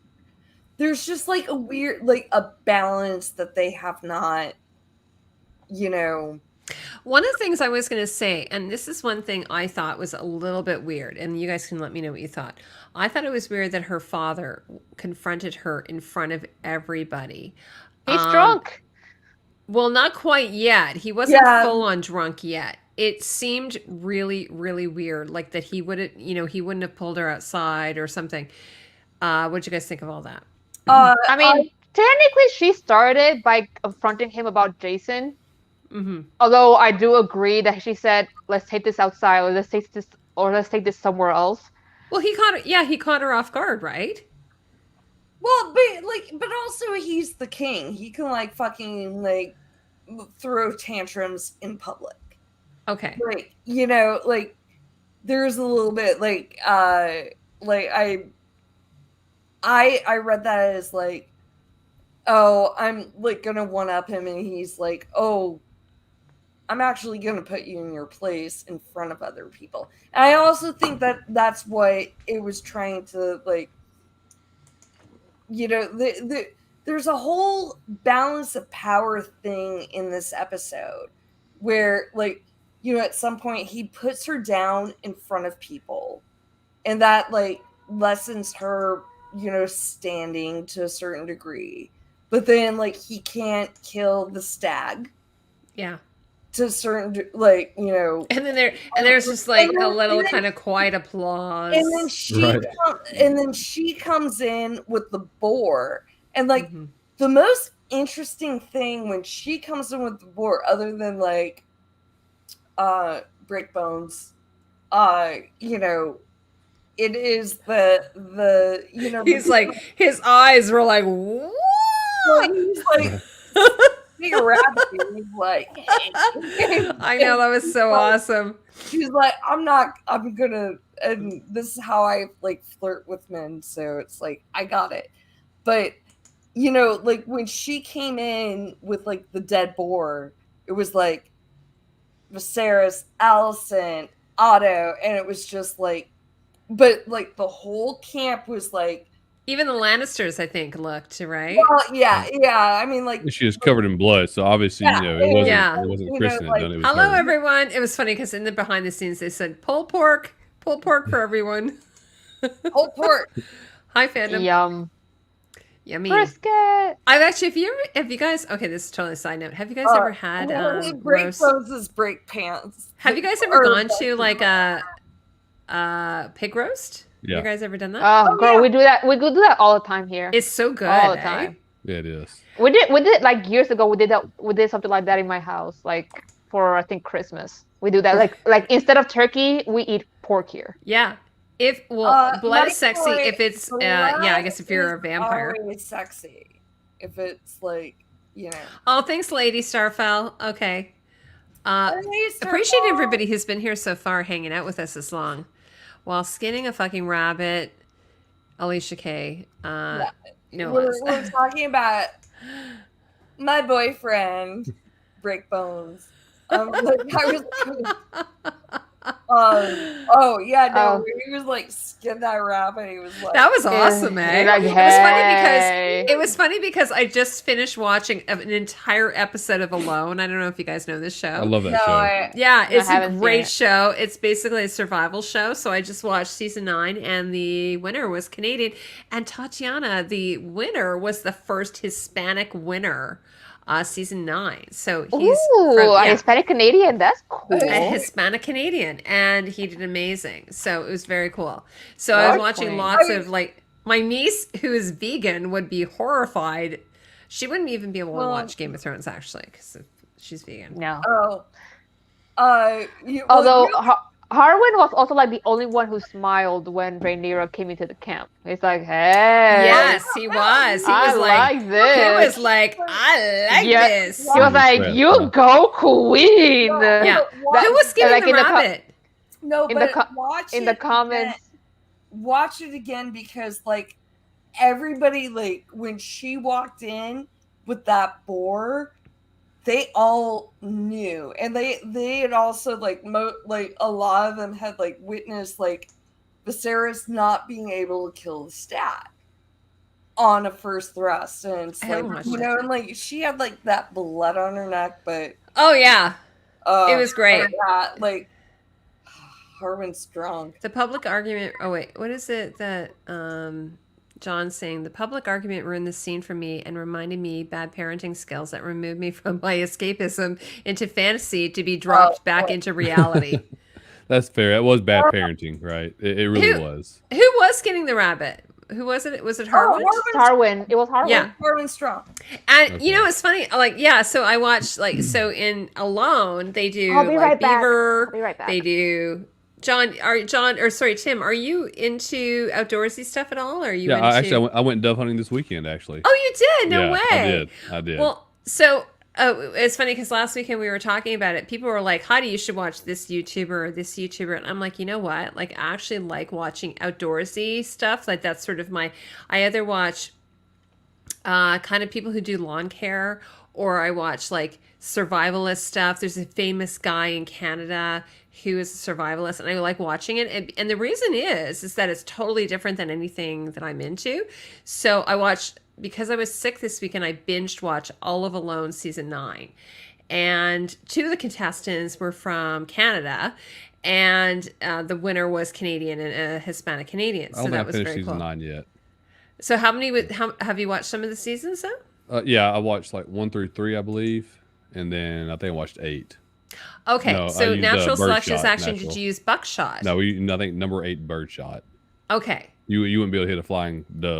There's just like a weird like a balance that they have not, you know. One of the things I was going to say, and this is one thing I thought was a little bit weird, and you guys can let me know what you thought. I thought it was weird that her father confronted her in front of everybody. He's drunk. Well, not quite yet. He wasn't Yeah. full on drunk yet. It seemed really, really weird, like that he wouldn't, he wouldn't have pulled her outside or something. What'd you guys think of all that? I mean, technically, she started by confronting him about Jason. Mm-hmm. Although I do agree that she said, "Let's take this outside, or let's take this somewhere else." Well, he caught her off guard, right? Well, but also he's the king. He can like fucking like throw tantrums in public. Okay. Like, you know, like there's a little bit like I read that as like, oh, I'm like gonna one up him, and he's like, oh, I'm actually gonna put you in your place in front of other people. And I also think that that's what it was trying to like. You know, there's a whole balance of power thing in this episode where, like, you know, at some point he puts her down in front of people, and that like lessens her, you know, standing to a certain degree. But then, like, he can't kill the stag. Yeah. To a certain, like, you know, and there's just like a little kind of quiet applause, and then she comes in with the boar, and like the most interesting thing when she comes in with the boar, other than like break bones, you know, it is the you know, he's like his eyes were like, what? He's like big rabbit. He's like, hey. I know, that was so awesome. She's like, I'm gonna, and this is how I like flirt with men, so it's like I got it. But you know, like when she came in with like the dead boar, it was like Viserys, Allison, Otto, and it was just like, but like the whole camp was like. Even the Lannisters, I think, looked, right? Well, yeah. I mean, like she was covered in blood, so obviously, you know, it wasn't Kristen that done it. Hello, everyone. It was funny because in the behind the scenes they said pulled pork for everyone. Pulled pork. Hi, Fandom. Yum. Yummy. Brisket. I've actually, if you guys, okay, this is totally a side note. Have you guys ever had break clothes, break pants? Have you guys ever gone to like a pig roast? Yeah. You guys ever done that? Oh, girl, yeah. We do that. We do that all the time here. It's so good. All the time. Yeah, it is. We did like years ago. We did something like that in my house, like for I think Christmas. We do that. Like instead of turkey, we eat pork here. Yeah. If blood is sexy. If it's yeah, I guess if you're a vampire, always sexy. If it's like, you know. Oh, thanks, Lady Starfell. Okay. Appreciate everybody who's been here so far, hanging out with us this long. While skinning a fucking rabbit, Alicia K. No, we're talking about my boyfriend, Break Bones. He was like skin that rabbit. He was like, that was awesome, eh? Like, hey. It was funny because I just finished watching an entire episode of Alone. I don't know if you guys know this show. I love that show. It's a great show. It's basically a survival show. So I just watched season 9, and the winner was Canadian. And Tatiana, the winner, was the first Hispanic winner. Season 9. So he's a Hispanic Canadian. That's cool. A Hispanic Canadian, and he did amazing. So it was very cool. So I was watching lots of like my niece, who is vegan, would be horrified. She wouldn't even be able to watch Game of Thrones actually because she's vegan. No. Although Harwin was also like the only one who smiled when Rhaenyra came into the camp. He's like, hey. Yes, he was. He I was like, like this. he was like, I like Yeah, this. He was like, Impressed, you huh? go, queen. Yeah. But Who was skinning like the in the co- rabbit? No, in the but co- watch in it the comments. again. Watch it again because like everybody, like when she walked in with that boar, they all knew, and they had also like like a lot of them had like witnessed like Viserys not being able to kill the stat on a first thrust, and it's I like, haven't watched you it. know, and like she had like that blood on her neck, but Oh yeah, it was great. that, like Harwin's strong. The public argument. Oh wait, what is it that John's saying? The public argument ruined the scene for me and reminded me bad parenting skills that removed me from my escapism into fantasy to be dropped back into reality. That's fair. That was bad parenting, right? It really was. Who was skinning the rabbit? Who was it? Was it Harwin? Harwin. It was Harwin. Yeah. Harwin's strong. And Okay. you know, it's funny. Like, yeah. So I watched so in Alone they do I'll be like right back. Beaver. I'll be right back. They do. Tim, are you into outdoorsy stuff at all? Or are you Yeah, into... I went dove hunting this weekend. Actually. Oh, you did? No Yeah, way. I did. Well, so it's funny because last weekend we were talking about it. People were like, Heidi, you should watch this YouTuber or this YouTuber. And I'm like, you know what? Like, I actually like watching outdoorsy stuff. Like, that's sort of I either watch kind of people who do lawn care, or I watch like survivalist stuff. There's a famous guy in Canada who is a survivalist, and I like watching it. And the reason is that it's totally different than anything that I'm into. So I watched, because I was sick this weekend, I binged watched all of Alone season 9. And 2 of the contestants were from Canada, and the winner was Canadian and a Hispanic Canadian. I So don't think that I was finished very season cool. 9 yet. So how have you watched some of the seasons though? Yeah, I watched like 1 through 3, I believe, and then I think I watched 8. Okay, No, I so used, natural selection birdshot, action. natural. Did you use buckshot? No, I think number 8 birdshot. Okay. You wouldn't be able to hit a flying dove